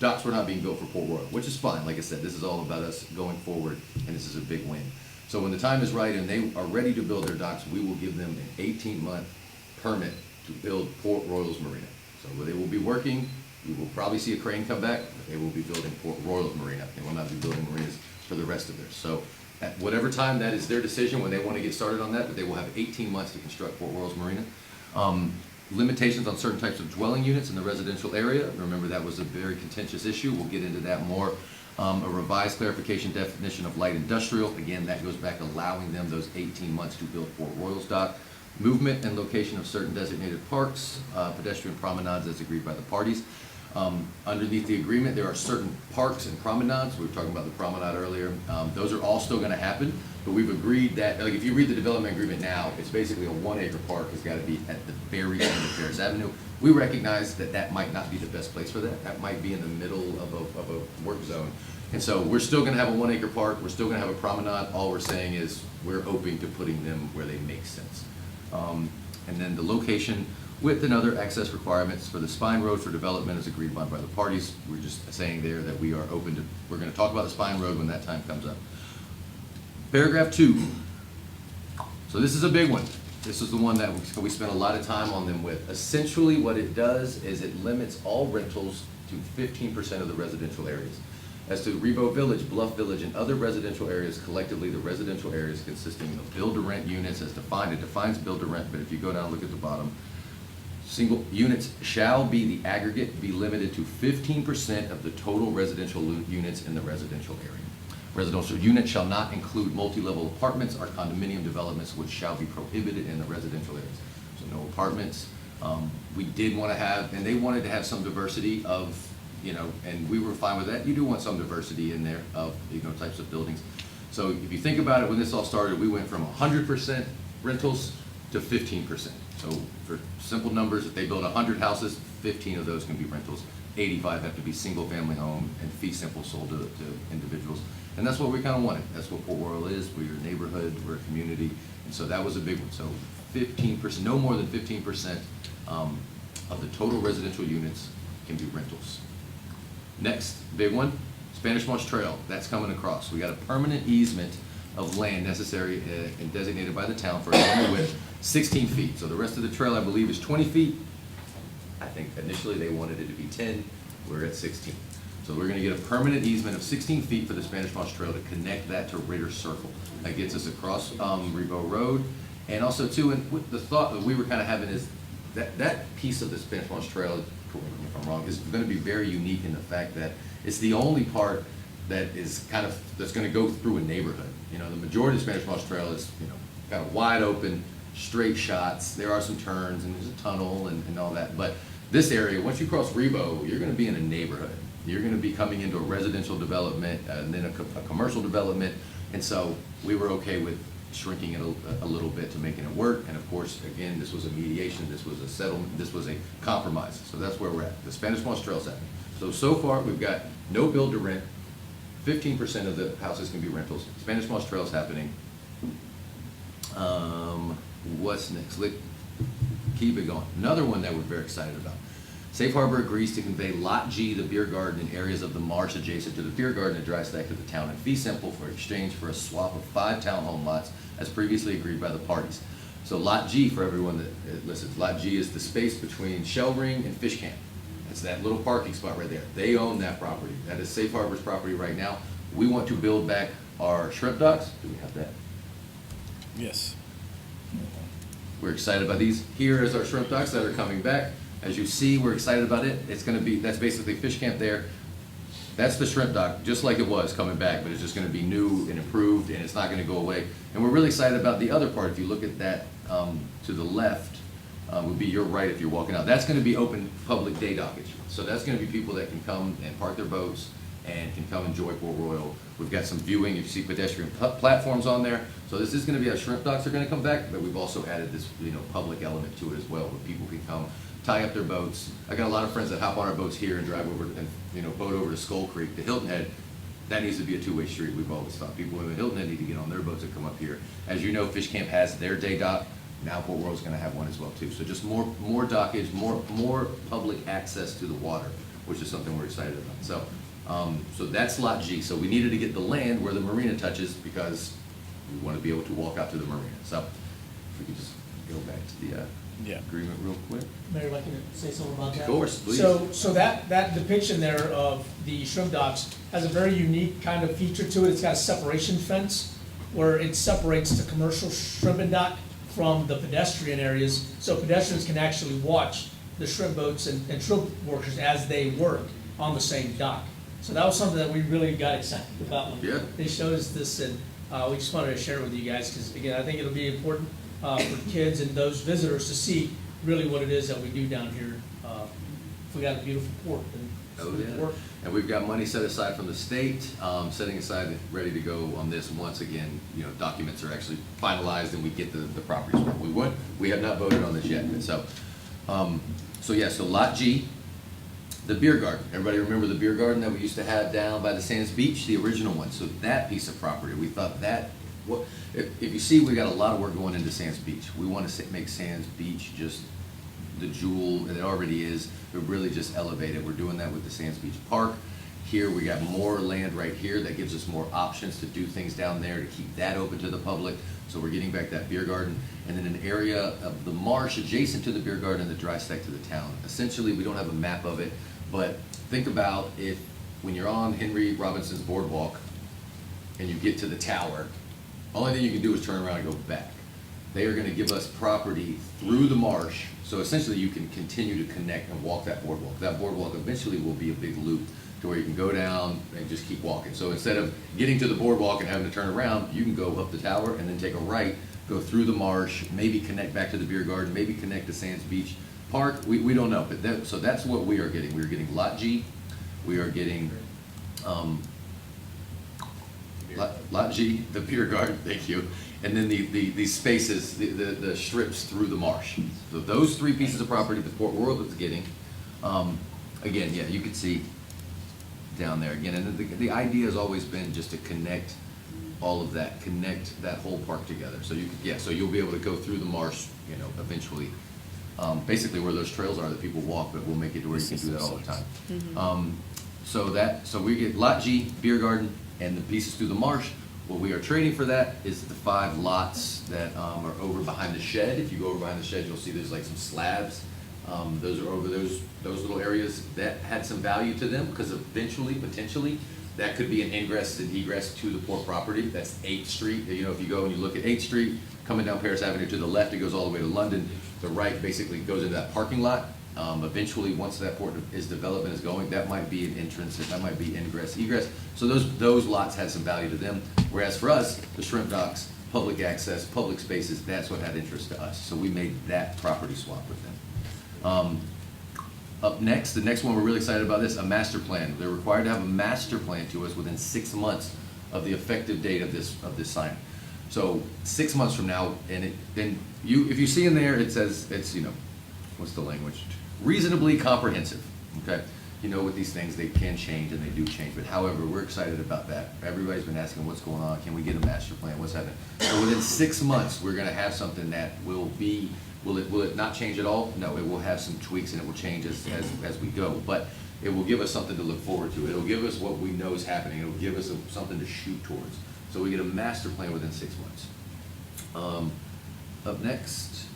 docks were not being built for Port Royal, which is fine. Like I said, this is all about us going forward, and this is a big win. So when the time is right and they are ready to build their docks, we will give them an 18-month permit to build Port Royal's marina. So they will be working, we will probably see a crane come back, but they will be building Port Royal's marina. They will not be building marinas for the rest of theirs. So at whatever time, that is their decision when they want to get started on that, but they will have 18 months to construct Port Royal's marina. Limitations on certain types of dwelling units in the residential area. Remember, that was a very contentious issue. We'll get into that more. A revised clarification definition of light industrial. Again, that goes back allowing them those 18 months to build Port Royal's dock. Movement and location of certain designated parks, pedestrian promenades as agreed by the parties. Underneath the agreement, there are certain parks and promenades. We were talking about the promenade earlier. Those are all still gonna happen, but we've agreed that, like, if you read the development agreement now, it's basically a 1-acre park has gotta be at the very end of Ferris Avenue. We recognize that that might not be the best place for that. That might be in the middle of a work zone. And so we're still gonna have a 1-acre park. We're still gonna have a promenade. All we're saying is we're open to putting them where they make sense. And then the location, width and other access requirements for the spine road for development is agreed upon by the parties. We're just saying there that we are open to, we're gonna talk about the spine road when that time comes up. Paragraph 2. So this is a big one. This is the one that we spent a lot of time on them with. Essentially what it does is it limits all rentals to 15% of the residential areas. As to Rebo Village, Bluff Village, and other residential areas, collectively, the residential areas consisting of build-to-rent units as defined. It defines build-to-rent, but if you go down and look at the bottom, single units shall be the aggregate, be limited to 15% of the total residential units in the residential area. Residential units shall not include multi-level apartments or condominium developments, which shall be prohibited in the residential areas. So no apartments. We did want to have, and they wanted to have some diversity of, you know, and we were fine with that. You do want some diversity in there of, you know, types of buildings. So if you think about it, when this all started, we went from 100% rentals to 15%. So for simple numbers, if they build 100 houses, 15 of those can be rentals. 85 have to be single-family home and fee simple sold to individuals. And that's what we kind of wanted. That's what Port Royal is. We're a neighborhood, we're a community. And so that was a big one. So 15%, no more than 15% of the total residential units can be rentals. Next, big one, Spanish Moss Trail. That's coming across. We got a permanent easement of land necessary and designated by the town for a normal width, 16 feet. So the rest of the trail, I believe, is 20 feet. I think initially they wanted it to be 10. We're at 16. So we're going to get a permanent easement of 16 feet for the Spanish Moss Trail to connect that to Ritter Circle. That gets us across Rebo Road. And also, too, and the thought that we were kind of having is that piece of the Spanish Moss Trail, correct me if I'm wrong, is going to be very unique in the fact that It's the only part that is kind of, that's gonna go through a neighborhood. You know, the majority of Spanish Moss Trail is, you know, kind of wide open, straight shots. There are some turns and there's a tunnel and all that. But this area, once you cross Rebo, you're gonna be in a neighborhood. You're gonna be coming into a residential development and then a commercial development. And so we were okay with shrinking it a little bit to making it work. And of course, again, this was a mediation, this was a settlement, this was a compromise. So that's where we're at. The Spanish Moss Trail's at. So far, we've got no build to rent. 15% of the houses can be rentals. Spanish Moss Trail's happening. What's next? Keep it going. Another one that we're very excited about. Safe Harbor agrees to convey Lot G, the beer garden, in areas of the marsh adjacent to the beer garden at Dry Stack to the town in fee simple for exchange for a swap of 5 townhome lots as previously agreed by the parties. So Lot G, for everyone that listens, Lot G is the space between Shell Ring and Fish Camp. It's that little parking spot right there. They own that property. That is Safe Harbor's property right now. We want to build back our shrimp docks. Do we have that? Yes. We're excited about these. Here is our shrimp docks that are coming back. As you see, we're excited about it. It's gonna be, that's basically Fish Camp there. That's the shrimp dock, just like it was coming back, but it's just gonna be new and improved, and it's not gonna go away. And we're really excited about the other part. If you look at that to the left, would be your right if you're walking out. That's gonna be open public day dockage. So that's gonna be people that can come and park their boats and can come enjoy Port Royal. We've got some viewing, you see pedestrian platforms on there. So this is gonna be, our shrimp docks are gonna come back, but we've also added this, you know, public element to it as well, where people can come, tie up their boats. I got a lot of friends that hop on our boats here and drive over and, you know, boat over to Skull Creek, to Hilton Head. That needs to be a two-way street, we've always thought. People in Hilton Head need to get on their boats and come up here. As you know, Fish Camp has their day dock. Now Port Royal's gonna have one as well too. So just more dockage, more public access to the water, which is something we're excited about. So that's Lot G. So we needed to get the land where the marina touches because we wanna be able to walk out to the marina. So if we could just go back to the agreement real quick. Mayor, if I can say something about that? Of course, please. So that depiction there of the shrimp docks has a very unique kind of feature to it. It's got a separation fence where it separates the commercial shrimping dock from the pedestrian areas, so pedestrians can actually watch the shrimp boats and shrimp workers as they work on the same dock. So that was something that we really got excited about when they showed us this, and we just wanted to share it with you guys, because again, I think it'll be important for kids and those visitors to see really what it is that we do down here. If we got a beautiful port, then it's a good port. And we've got money set aside from the state, setting aside, ready to go on this once again, you know, documents are actually finalized and we get the properties. We have not voted on this yet. So Lot G, the beer garden. Everybody remember the beer garden that we used to have down by the Sands Beach, the original one? So that piece of property, we thought that, if you see, we got a lot of work going into Sands Beach. We want to make Sands Beach just the jewel, and it already is, but really just elevate it. We're doing that with the Sands Beach Park. Here, we got more land right here that gives us more options to do things down there, to keep that open to the public. So we're getting back that beer garden. And then an area of the marsh adjacent to the beer garden and the dry stack to the town. Essentially, we don't have a map of it, but think about if, when you're on Henry Robinson's Boardwalk and you get to the tower, only thing you can do is turn around and go back. They are gonna give us property through the marsh, so essentially you can continue to connect and walk that boardwalk. That boardwalk eventually will be a big loop to where you can go down and just keep walking. So instead of getting to the boardwalk and having to turn around, you can go up the tower and then take a right, go through the marsh, maybe connect back to the beer garden, maybe connect to Sands Beach Park. We don't know, but so that's what we are getting. We're getting Lot G, we are getting, Lot G, the beer garden, thank you. And then the spaces, the strips through the marsh. So those three pieces of property that Port Royal is getting, again, yeah, you can see down there again. And the idea has always been just to connect all of that, connect that whole park together. So so you'll be able to go through the marsh, you know, eventually. Basically where those trails are that people walk, but we'll make it to where you can do that all the time. So we get Lot G, beer garden, and the pieces through the marsh. What we are trading for that is the 5 lots that are over behind the shed. If you go over behind the shed, you'll see there's like some slabs. Those are over those little areas that had some value to them, because eventually, potentially, that could be an ingress and egress to the port property. That's 8th Street. You know, if you go and you look at 8th Street, coming down Paris Avenue to the left, it goes all the way to London. The right basically goes into that parking lot. Eventually, once that port is development is going, that might be an entrance, that might be ingress, egress. So those lots had some value to them. Whereas for us, the shrimp docks, public access, public spaces, that's what had interest to us. So we made that property swap with them. Up next, the next one, we're really excited about this, a master plan. They're required to have a master plan to us within 6 months of the effective date of this sign. So 6 months from now, and if you see in there, it says, it's, what's the language? Reasonably comprehensive, okay? With these things, they can change and they do change, but however, we're excited about that. Everybody's been asking what's going on, can we get a master plan, what's happening? So within 6 months, we're gonna have something that will it not change at all? No, it will have some tweaks and it will change as we go, but it will give us something to look forward to. It'll give us what we know is happening. It'll give us something to shoot towards. So we get a master plan within 6 months. Up next,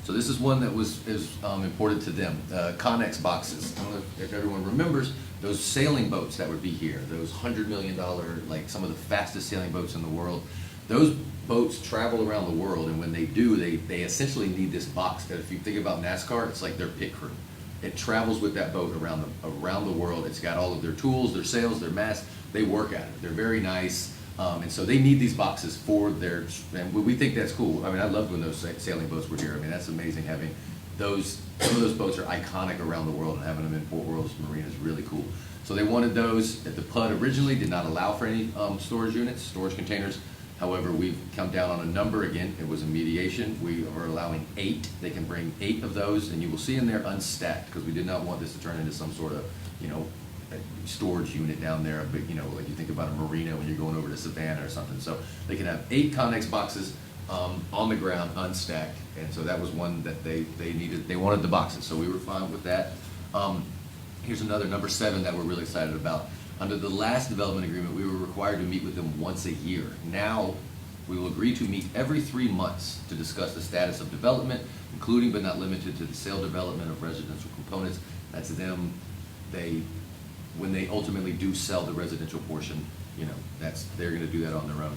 so this is one that is important to them. Connex boxes. I don't know if everyone remembers those sailing boats that would be here. Those $100 million, like some of the fastest sailing boats in the world. Those boats travel around the world, and when they do, they essentially need this box. That if you think about NASCAR, it's like their pit crew. It travels with that boat around the world. It's got all of their tools, their sails, their masts. They work at it. They're very nice. And so they need these boxes for their, and we think that's cool. I mean, I loved when those sailing boats were here. I mean, that's amazing having some of those boats are iconic around the world, and having them in Fort Worth Marina is really cool. So they wanted those. The PUD originally did not allow for any storage units, storage containers. However, we've come down on a number again. It was a mediation. We are allowing 8. They can bring 8 of those, and you will see in there unstacked, because we did not want this to turn into some sort of, storage unit down there, but like you think about a marina when you're going over to Savannah or something. So they can have 8 Connex boxes on the ground, unstacked, and so that was one that they needed. They wanted the boxes, so we were fine with that. Here's another, number 7, that we're really excited about. Under the last development agreement, we were required to meet with them once a year. Now, we will agree to meet every 3 months to discuss the status of development, including but not limited to the sale development of residential components. That's them. When they ultimately do sell the residential portion, they're gonna do that on their own.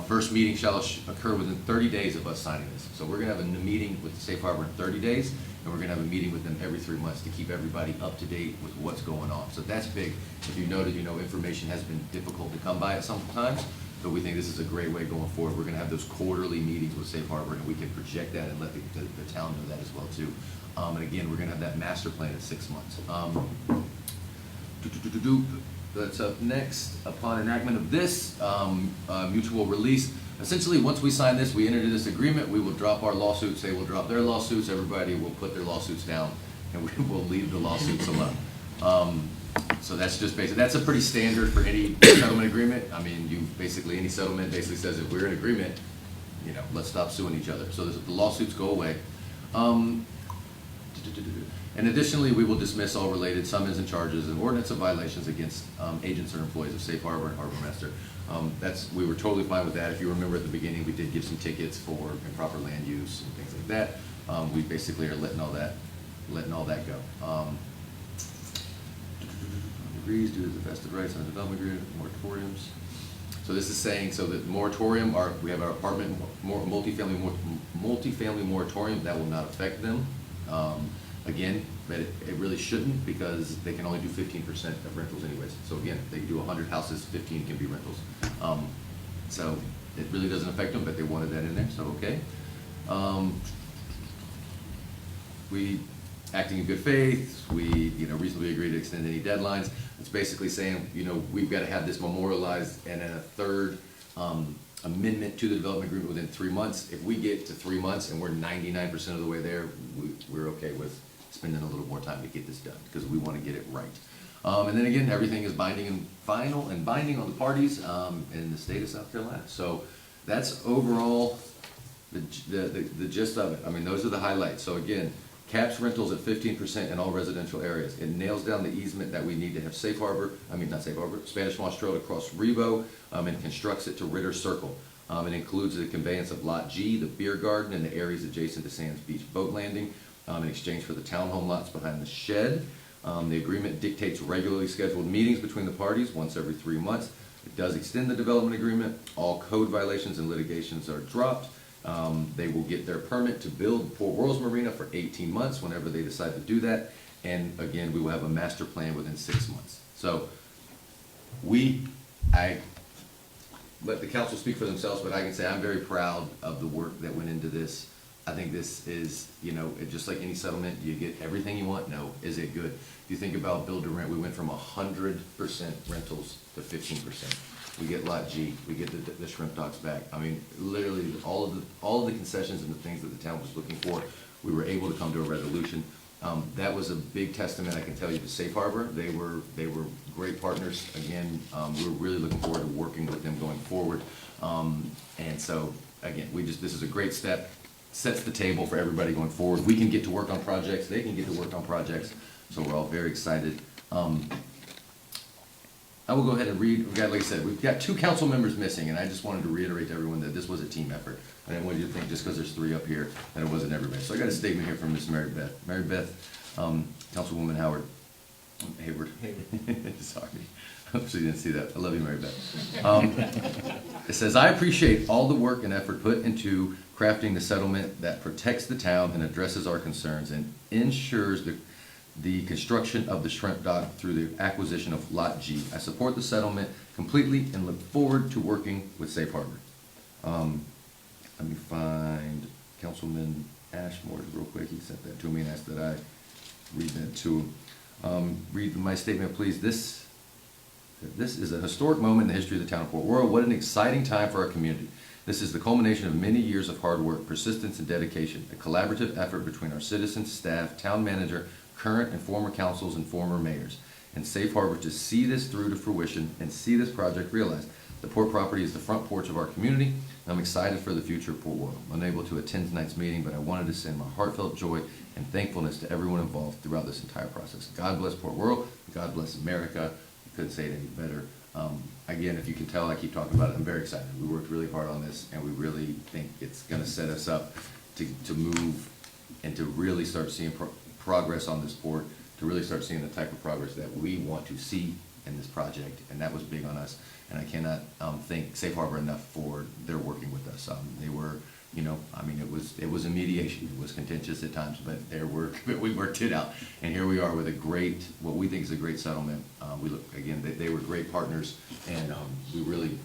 First meeting shall occur within 30 days of us signing this. So we're gonna have a meeting with Safe Harbor in 30 days, and we're gonna have a meeting with them every 3 months to keep everybody up to date with what's going on. So that's big. If you noted, information has been difficult to come by at some times, but we think this is a great way going forward. We're gonna have those quarterly meetings with Safe Harbor, and we can project that and let the town know that as well too. And again, we're gonna have that master plan in 6 months. That's up next. Upon enactment of this mutual release, essentially, once we sign this, we enter into this agreement, we will drop our lawsuits, they will drop their lawsuits, everybody will put their lawsuits down, and we will leave the lawsuits alone. So that's just basic. That's a pretty standard for any settlement agreement. I mean, any settlement basically says if we're in agreement, let's stop suing each other. So the lawsuits go away. And additionally, we will dismiss all related summons and charges and ordinance of violations against agents or employees of Safe Harbor and Harbor Master. We were totally fine with that. If you remember at the beginning, we did give some tickets for improper land use and things like that. We basically are letting all that go. Agrees due to the vested rights on the development agreement, moratoriums. So this is saying, so that moratorium, we have our apartment, multifamily moratorium, that will not affect them. Again, but it really shouldn't, because they can only do 15% of rentals anyways. So again, if they do 100 houses, 15 can be rentals. So it really doesn't affect them, but they wanted that in there, so okay. We, acting in good faith, we reasonably agree to extend any deadlines. It's basically saying, we've got to have this memorialized, and then a third amendment to the development agreement within 3 months. If we get to 3 months and we're 99% of the way there, we're okay with spending a little more time to get this done, because we want to get it right. And then again, everything is binding and final and binding on the parties in the state of South Carolina. So that's overall the gist of it. I mean, those are the highlights. So again, caps rentals at 15% in all residential areas. It nails down the easement that we need to have Spanish Moss Trail across Rebo, and constructs it to Ritter Circle. It includes the conveyance of Lot G, the beer garden, and the areas adjacent to Sands Beach Boat Landing, in exchange for the townhome lots behind the shed. The agreement dictates regularly scheduled meetings between the parties once every 3 months. It does extend the development agreement. All code violations and litigations are dropped, They will get their permit to build Port Royals Marina for 18 months whenever they decide to do that. And again, we will have a master plan within 6 months. So I let the council speak for themselves, but I can say I'm very proud of the work that went into this. I think this is, just like any settlement, you get everything you want. No, is it good? If you think about build to rent, we went from 100% rentals to 15%. We get Lot G, we get the shrimp docks back. I mean, literally, all of the concessions and the things that the town was looking for, we were able to come to a resolution. That was a big testament, I can tell you, to Safe Harbor. They were great partners. Again, we're really looking forward to working with them going forward. And so, again, this is a great step, sets the table for everybody going forward. We can get to work on projects, they can get to work on projects, so we're all very excited. I will go ahead and read, like I said, we've got 2 council members missing, and I just wanted to reiterate to everyone that this was a team effort. I didn't want you to think just because there's 3 up here that it wasn't everybody. So I got a statement here from Ms. Mary Beth. Mary Beth, Councilwoman Hayward. Sorry, hope she didn't see that. I love you, Mary Beth. It says, I appreciate all the work and effort put into crafting the settlement that protects the town and addresses our concerns and ensures the construction of the shrimp dock through the acquisition of Lot G. I support the settlement completely and look forward to working with Safe Harbor. Let me find Councilman Ashmore real quick. He sent that to me and asked that I read that to him. Read my statement, please. This is a historic moment in the history of the town of Port Royal. What an exciting time for our community. This is the culmination of many years of hard work, persistence, and dedication, a collaborative effort between our citizens, staff, town manager, current and former councils, and former mayors, and Safe Harbor to see this through to fruition and see this project realized. The Port property is the front porch of our community, and I'm excited for the future of Port Royal. I'm unable to attend tonight's meeting, but I wanted to send my heartfelt joy and thankfulness to everyone involved throughout this entire process. God bless Port Royal. God bless America. You couldn't say it any better. Again, if you can tell, I keep talking about it. I'm very excited. We worked really hard on this, and we really think it's going to set us up to move and to really start seeing progress on this port, to really start seeing the type of progress that we want to see in this project, and that was big on us. And I cannot thank Safe Harbor enough for their working with us. They were, it was a mediation. It was contentious at times, but we worked it out. And here we are with what we think is a great settlement. They were great partners, and we really,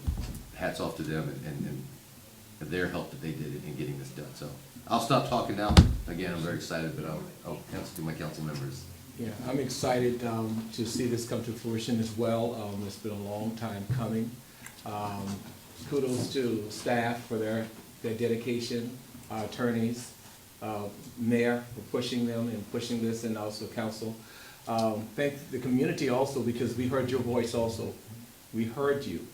hats off to them and their help that they did in getting this done. So I'll stop talking now. Again, I'm very excited, but I'll answer to my council members. Yeah, I'm excited to see this come to fruition as well. It's been a long time coming. Kudos to staff for their dedication, attorneys, mayor for pushing them and pushing this, and also council. Thank the community also, because we heard your voice also. We heard you.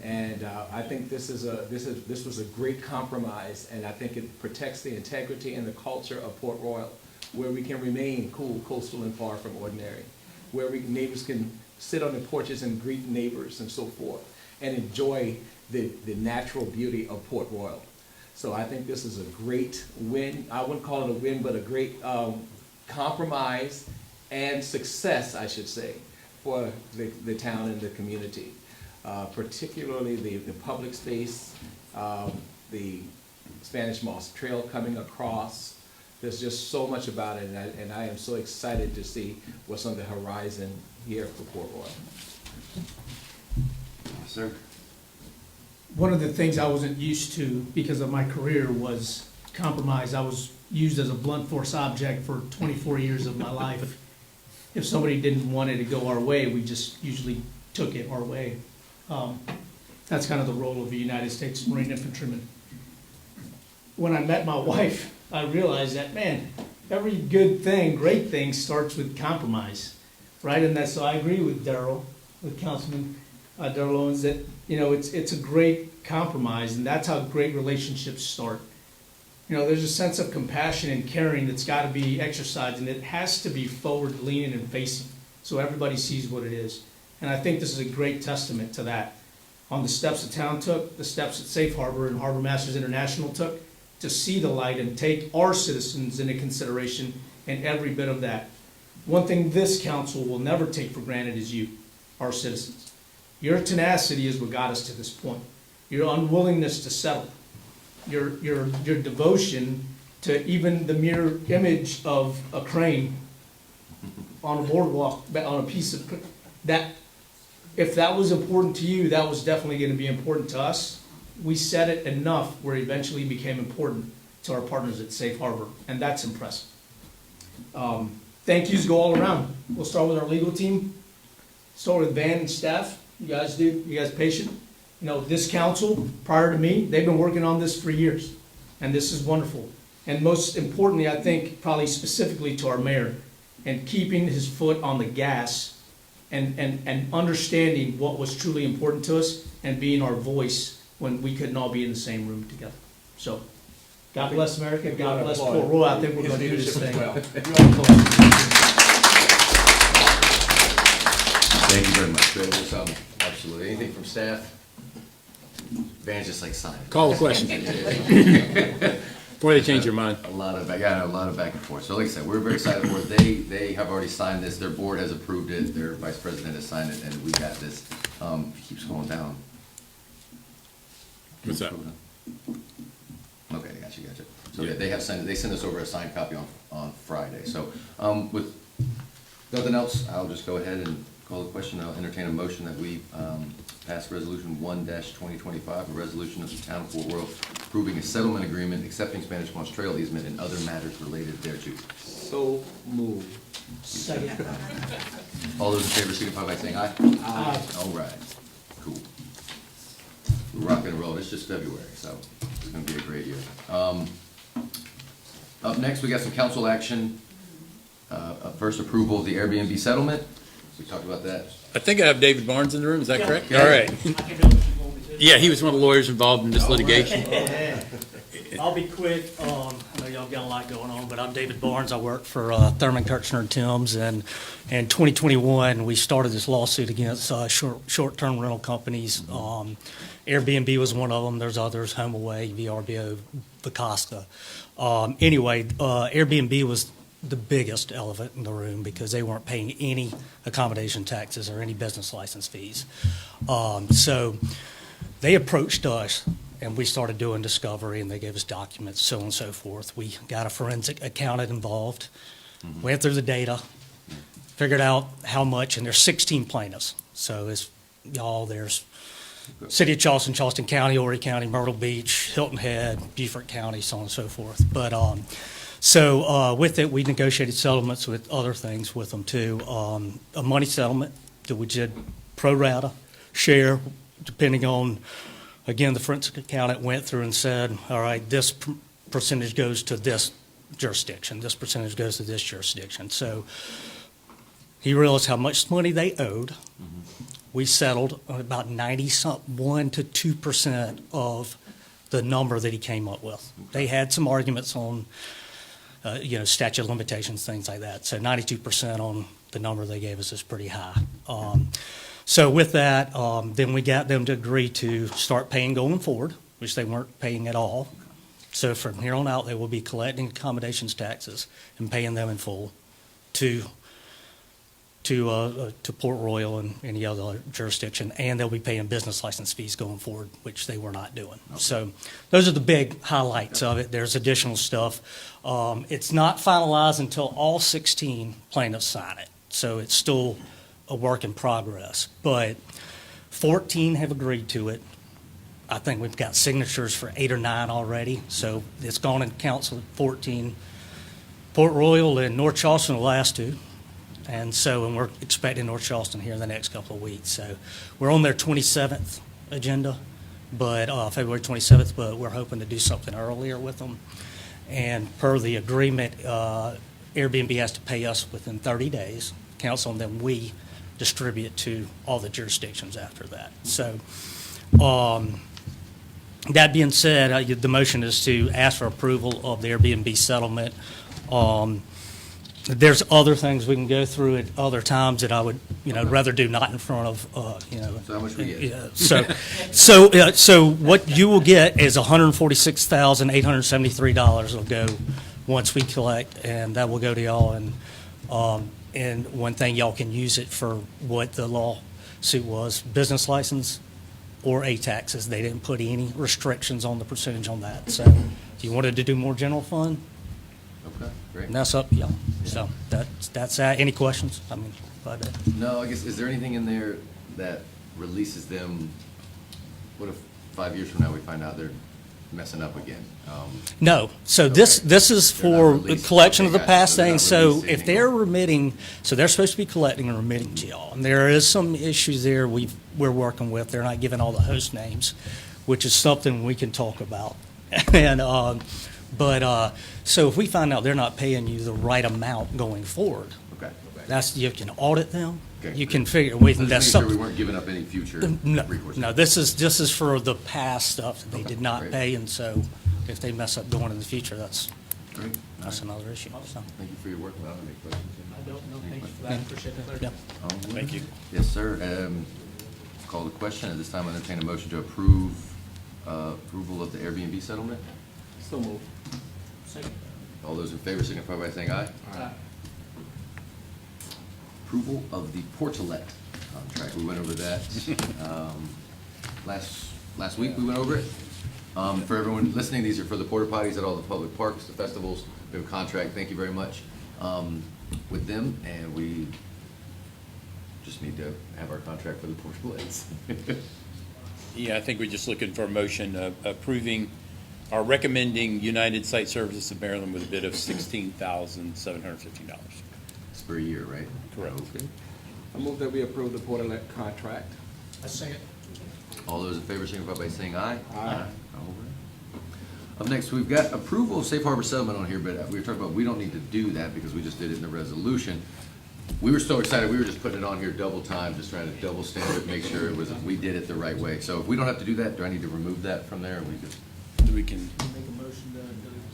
And I think this was a great compromise, and I think it protects the integrity and the culture of Port Royal, where we can remain cool, coastal, and far from ordinary, where neighbors can sit on the porches and greet neighbors and so forth, and enjoy the natural beauty of Port Royal. So I think this is a great win. I wouldn't call it a win, but a great compromise and success, I should say, for the town and the community. Particularly the public space, the Spanish Moss Trail coming across. There's just so much about it, and I am so excited to see what's on the horizon here for Port Royal. Sir? One of the things I wasn't used to because of my career was compromise. I was used as a blunt force object for 24 years of my life. If somebody didn't want it to go our way, we just usually took it our way. That's kind of the role of a United States Marine infantryman. When I met my wife, I realized that, man, every good thing, great thing starts with compromise, right? And so I agree with Darrell, with Councilman Darrell Owens, that, it's a great compromise, and that's how great relationships start. There's a sense of compassion and caring that's got to be exercised, and it has to be forward leaning and facing, so everybody sees what it is. And I think this is a great testament to that. On the steps the town took, the steps that Safe Harbor and Harbor Masters International took to see the light and take our citizens into consideration and every bit of that. One thing this council will never take for granted is you, our citizens. Your tenacity is what got us to this point. Your unwillingness to settle. your devotion to even the mere image of a crane on a boardwalk, on a piece of, that, if that was important to you, that was definitely gonna be important to us. We said it enough where it eventually became important to our partners at Safe Harbor, and that's impressive. Thank yous go all around. We'll start with our legal team, start with Van and staff. You guys patient. You know, this council, prior to me, they've been working on this for years, and this is wonderful. And most importantly, I think, probably specifically to our mayor, and keeping his foot on the gas and understanding what was truly important to us and being our voice when we couldn't all be in the same room together. So, God bless America, God bless Port Royal. I think we're gonna do this thing. Thank you very much. Absolutely. Anything from staff? Van's just like sign. Call the question before they change their mind. A lot of back and forth. So like I said, we're very excited for it. They have already signed this. Their board has approved it. Their vice president has signed it, and we got this. It keeps going down. What's that? Okay, gotcha. So yeah, they sent us over a signed copy on Friday. So, with nothing else, I'll just go ahead and call the question. I'll entertain a motion that we, pass resolution 1-2025, a resolution of the town of Fort Royal approving a settlement agreement, accepting Spanish Moss Trail easement and other matters related thereto. So moved. Second. All those in favor signify by saying aye. Aye. All right, cool. We're rocking and rolling. It's just February, so it's gonna be a great year. Up next, we got some council action. First approval of the Airbnb settlement. We talked about that. I think I have David Barnes in the room, is that correct? Yeah. All right. Yeah, he was one of the lawyers involved in this litigation. I'll be quick. I know y'all got a lot going on, but I'm David Barnes. I work for Thurman, Kirchner & Timms, and in 2021, we started this lawsuit against short-term rental companies. Airbnb was one of them. There's others, HomeAway, VRBO, Vacasta. Anyway, Airbnb was the biggest elephant in the room because they weren't paying any accommodation taxes or any business license fees. So they approached us, and we started doing discovery, and they gave us documents, so on and so forth. We got a forensic accountant involved, went through the data, figured out how much, and there's 16 plaintiffs. So it's y'all, there's City of Charleston, Charleston County, Horry County, Myrtle Beach, Hilton Head, Beaufort County, so on and so forth. But so with it, we negotiated settlements with other things with them too. A money settlement that we did pro rata share, depending on, again, the forensic accountant went through and said, all right, this percentage goes to this jurisdiction, this percentage goes to this jurisdiction. So he realized how much money they owed. We settled on about 91 to 2% of the number that he came up with. They had some arguments on, statute of limitations, things like that. So 92% on the number they gave us is pretty high. So with that, then we got them to agree to start paying going forward, which they weren't paying at all. So from here on out, they will be collecting accommodations taxes and paying them in full to Port Royal and any other jurisdiction, and they'll be paying business license fees going forward, which they were not doing. Okay. So those are the big highlights of it. There's additional stuff. It's not finalized until all 16 plaintiffs sign it, so it's still a work in progress. But 14 have agreed to it. I think we've got signatures for 8 or 9 already, so it's gone in council at 14. Port Royal and North Charleston the last 2. And we're expecting North Charleston here in the next couple of weeks. So we're on their 27th agenda, but February 27th, but we're hoping to do something earlier with them. And per the agreement, Airbnb has to pay us within 30 days, council, and then we distribute to all the jurisdictions after that. So that being said, the motion is to ask for approval of the Airbnb settlement. There's other things we can go through at other times that I would, rather do not in front of, So how much we get? So what you will get is $146,873 will go once we collect, and that will go to y'all. And one thing, y'all can use it for what the lawsuit was: business license, or A taxes. They didn't put any restrictions on the percentage on that. So if you wanted to do more general fund, Okay, great. and that's up to y'all. So that's that. Any questions? I mean, glad to. No, I guess, is there anything in there that releases them? What if 5 years from now we find out they're messing up again? No. So Okay. this is They're not for releasing- collection of okay, the gotcha. past So they're not things. So releasing if they're anymore. remitting, so they're supposed to be collecting and remitting to y'all. And there is some issues there we're working with. They're not giving all the host names, which is something we can talk about. And, so if we find out they're not paying you the right amount going forward, Okay. that's, you can audit them. Okay, You good. can figure, So just that's making sure we something. weren't giving up any future No, recourse. no, this is for the past stuff that they Okay, did not great. pay, and so if they mess up going in the future, that's Great. another issue, so. Thank you for your work. I don't have any questions. I don't know, thank you for that, appreciate the clarity. Yep. Thank you. Yes, sir. Call the question. At this time, I entertain a motion to approve, approval of the Airbnb settlement. So moved. Second. All those in favor signify by saying aye. Aye. Approval of the Portalet contract. We went over that last week. We went over it. For everyone listening, these are for the porta potties at all the public parks, the festivals. We have a contract. Thank you very much with them, and we just need to have our contract for the Portalets. Yeah, I think we're just looking for a motion approving or recommending United Site Services of Maryland with a bid of $16,750. It's for a year, right? Correct. Okay. I move that we approve the Portalet contract. I second. All those in favor signify by saying aye. Aye. All right. Up next, we've got approval of safe harbor settlement on here, but we were talking about, we don't need to do that because we just did it in the resolution. We were so excited, we were just putting it on here double time, just trying to double stamp it, make sure it was, we did it the right way. So if we don't have to do that, do I need to remove that from there? We just, We can, Make a motion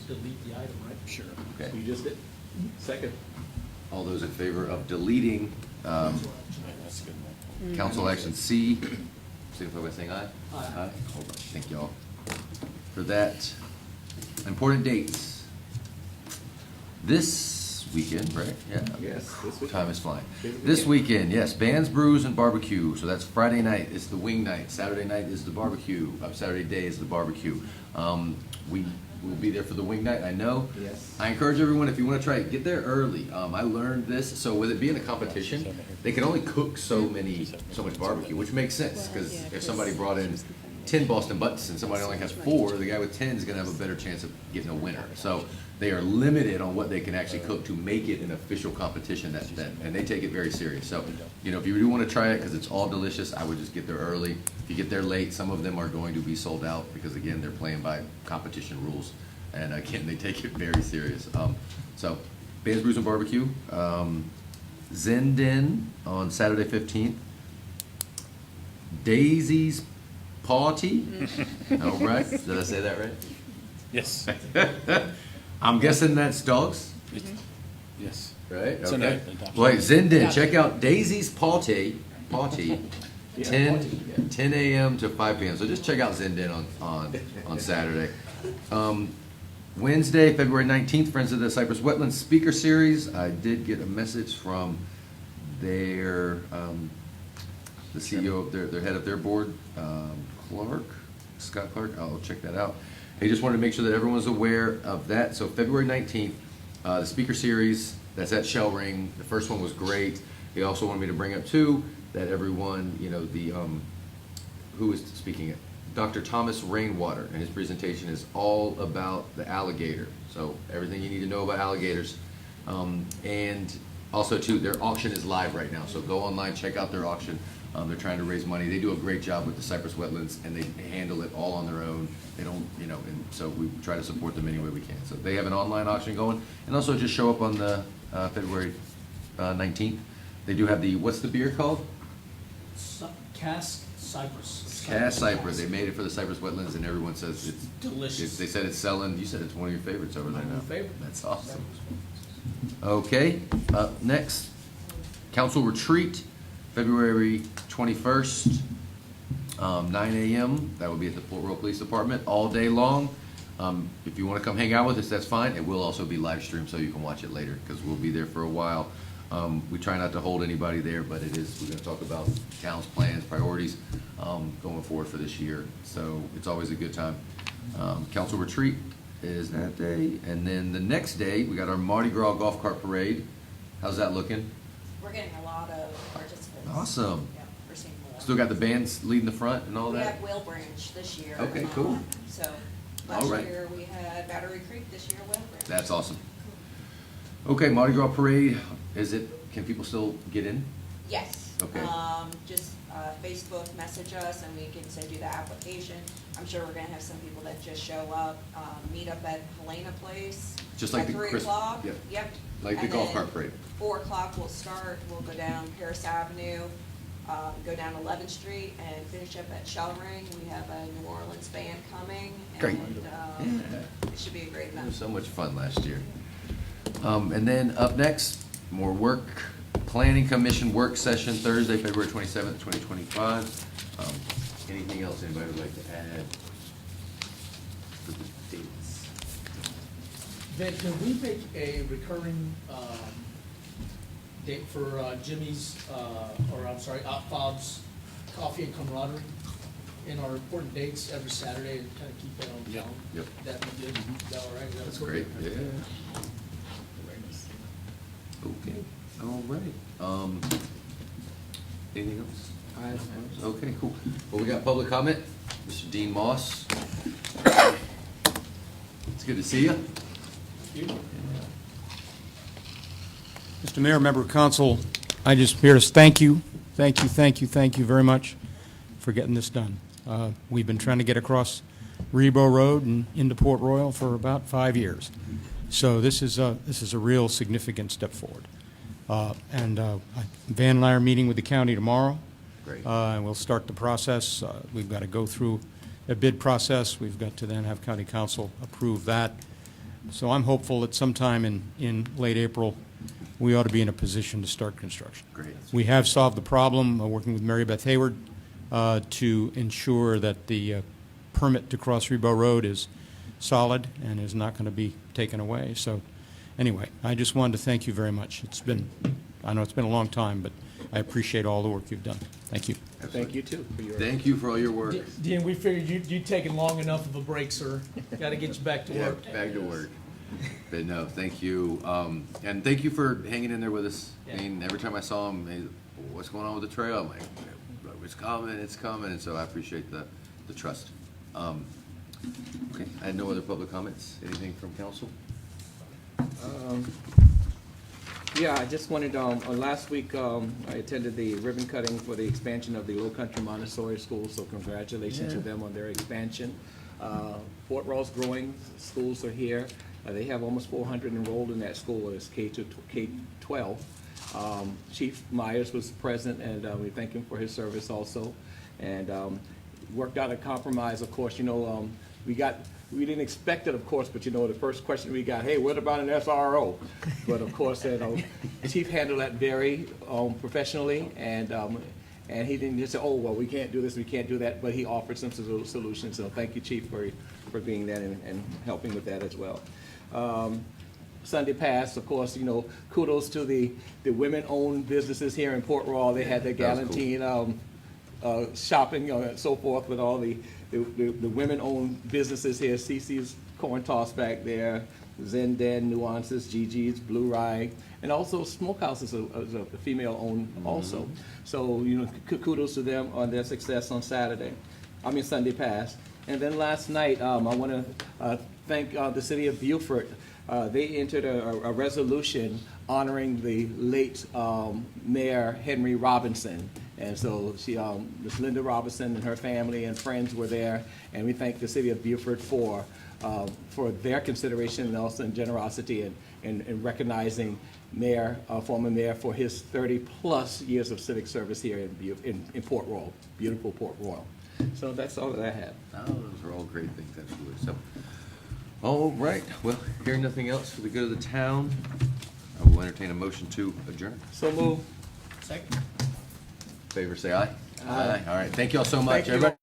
to delete the item, right? sure. okay. You just did. Second. All those in favor of deleting, Yeah, that's a good one. council action C, signify by saying aye. Aye. All right, thank y'all for that. Important dates. This weekend, right? Yeah. Yes, this weekend. Time is flying. Busy This weekend. weekend, yes, bands, brews, and barbecue. So that's Friday night is the wing night. Saturday night is the barbecue. Saturday day is the barbecue. We will be there for the wing night, I know. Yes. I encourage everyone, if you want to try it, get there early. I learned this, so with it being a competition, they can only cook so much barbecue, which makes sense, because if somebody brought in 10 Boston Butts and somebody only has 4, the guy with 10 is gonna have a better chance of getting a winner. So they are limited on what they can actually cook to make it an official competition and they take it very serious. So, you know, if you do want to try it, because it's all delicious, I would just get there early. If you get there late, some of them are going to be sold out, because again, they're playing by competition rules. And again, they take it very serious. So, Bands, Brews, and Barbecue, Zen Den on Saturday 15th. Daisy's Party. All right, did I say that right? Yes, I'm guessing that's dogs, yes. right? It's a Okay. no. Wait, Zindan, check out Daisy's Party, 10 a.m. to 5 p.m. So just check out Zindan on Saturday. Wednesday, February 19th, Friends of the Cypress Wetlands Speaker Series. I did get a message from their, the CEO of their head of their board, Scott Clark. I'll check that out. He just wanted to make sure that everyone's aware of that. So February 19th, the speaker series, that's at Shell Ring. The first one was great. He also wanted me to bring up too, that everyone, you know, who is speaking it? Dr. Thomas Rainwater, and his presentation is all about the alligator. So everything you need to know about alligators. And also too, their auction is live right now. So go online, check out their auction. They're trying to raise money. They do a great job with the Cypress Wetlands, and they handle it all on their own. They don't, you know, and so we try to support them any way we can. So they have an online auction going, and also just show up on the February 19th. They do have the, what's the beer called? Cask Cypress. Cass Cypress. They made it for the Cypress Wetlands, and everyone says it's Delicious. They said it's selling. You said it's one of your favorites over there My now. favorite. That's awesome. Okay, up next, council retreat, February 21st, 9 a.m. That will be at the Port Royal Police Department all day long. If you want to come hang out with us, that's fine. It will also be live streamed, so you can watch it later, because we'll be there for a while. We try not to hold anybody there, but it is, we're gonna talk about town's plans, priorities, going forward for this year. So it's always a good time. Council retreat is that day, and then the next day, we got our Mardi Gras golf cart parade. How's that looking? We're getting a lot of participants. Awesome. Yeah, we're seeing more. Still got the bands leading the front and all We that? have Whale Branch this year. Okay, cool. So All last right. year we had Battery Creek, this year Whale Branch. That's awesome. Okay, Mardi Gras parade, can people still get in? Yes. Okay. Just Facebook message us and we can send you the application. I'm sure we're gonna have some people that just show up, meet up at Helena Place. Just like at the 3 Chris- o'clock. yep. Yep. Like the And golf then cart parade. 4 o'clock we'll start, we'll go down Paris Avenue, go down 11th Street and finish up at Shellring. We have a New Orleans band coming. Great. And it should be a great It night. was so much fun last year. And then up next, more work, planning commission work session Thursday, February 27th, 2025. Anything else anybody would like to add for the dates? Then can we make a recurring date for Jimmy's, Bob's Coffee and Camaraderie in our important dates every Saturday and kind of keep that on the calendar? Yep. That'd be good. Is that all right? Is that That's okay? great, yeah. Okay, all right. Anything else? Okay, cool. Well, we got public comment. Mr. Dean Moss. It's good to see you. Mr. Mayor, member of council, I just here to thank you very much for getting this done. We've been trying to get across Rebo Road and into Port Royal for about 5 years. So this is a real significant step forward. Van and I are meeting with the county tomorrow. Great. And we'll start the process. We've got to go through a bid process. We've got to then have county council approve that. So I'm hopeful that sometime in late April, we ought to be in a position to start construction. Great. We have solved the problem, working with Mary Beth Hayward, to ensure that the permit to cross Rebo Road is solid and is not going to be taken away. So anyway, I just wanted to thank you very much. I know it's been a long time, but I appreciate all the work you've done. Thank you. Thank you too for your. Thank you for all your work. Dean, we figured you'd taken long enough of a break, sir. Got to get you back to Yeah, work. back to work. But no, thank you. And thank you for hanging in there with us. I mean, every time I saw him, hey, what's going on with the trail? I'm like, it's coming. And so I appreciate the trust. Okay, I had no other public comments. Anything from council? Yeah, I just wanted, last week, I attended the ribbon cutting for the expansion of the Low Country Montessori School, so congratulations to them on their expansion. Port Royal's growing, schools are here. They have almost 400 enrolled in that school, it's K-12. Chief Myers was present, and we thank him for his service also. And worked out a compromise, of course, we didn't expect it, of course, but the first question we got, hey, what about an SRO? But of course, Chief handled that very professionally, and he didn't just say, oh, well, we can't do this, we can't do that, but he offered some solutions. So thank you, Chief, for being there and helping with that as well. Sunday passed, of course, kudos to the women-owned businesses here in Port Royal. They had their That was cool. Galantine shopping and so forth with all the women-owned businesses here. Cece's Corn Toss back there, Zen Den, Nuances, Gigi's, Blue Rye, and also Smokehouse is a female-owned also. So, kudos to them on their success on Sunday past. And then last night, I want to thank the city of Beaufort. They entered a resolution honoring the late Mayor Henry Robinson. And so Ms. Linda Robinson and her family and friends were there, and we thank the city of Beaufort for their consideration and also generosity in recognizing former mayor for his 30-plus years of civic service here in Port Royal, beautiful Port Royal. So that's all that I have. Oh, those are all great things, absolutely. So, all right. Well, hearing nothing else for the good of the town, I will entertain a motion to adjourn. So move. Second. Favor say aye. Aye. All right. Thank you all so much. Thank you. Everybody.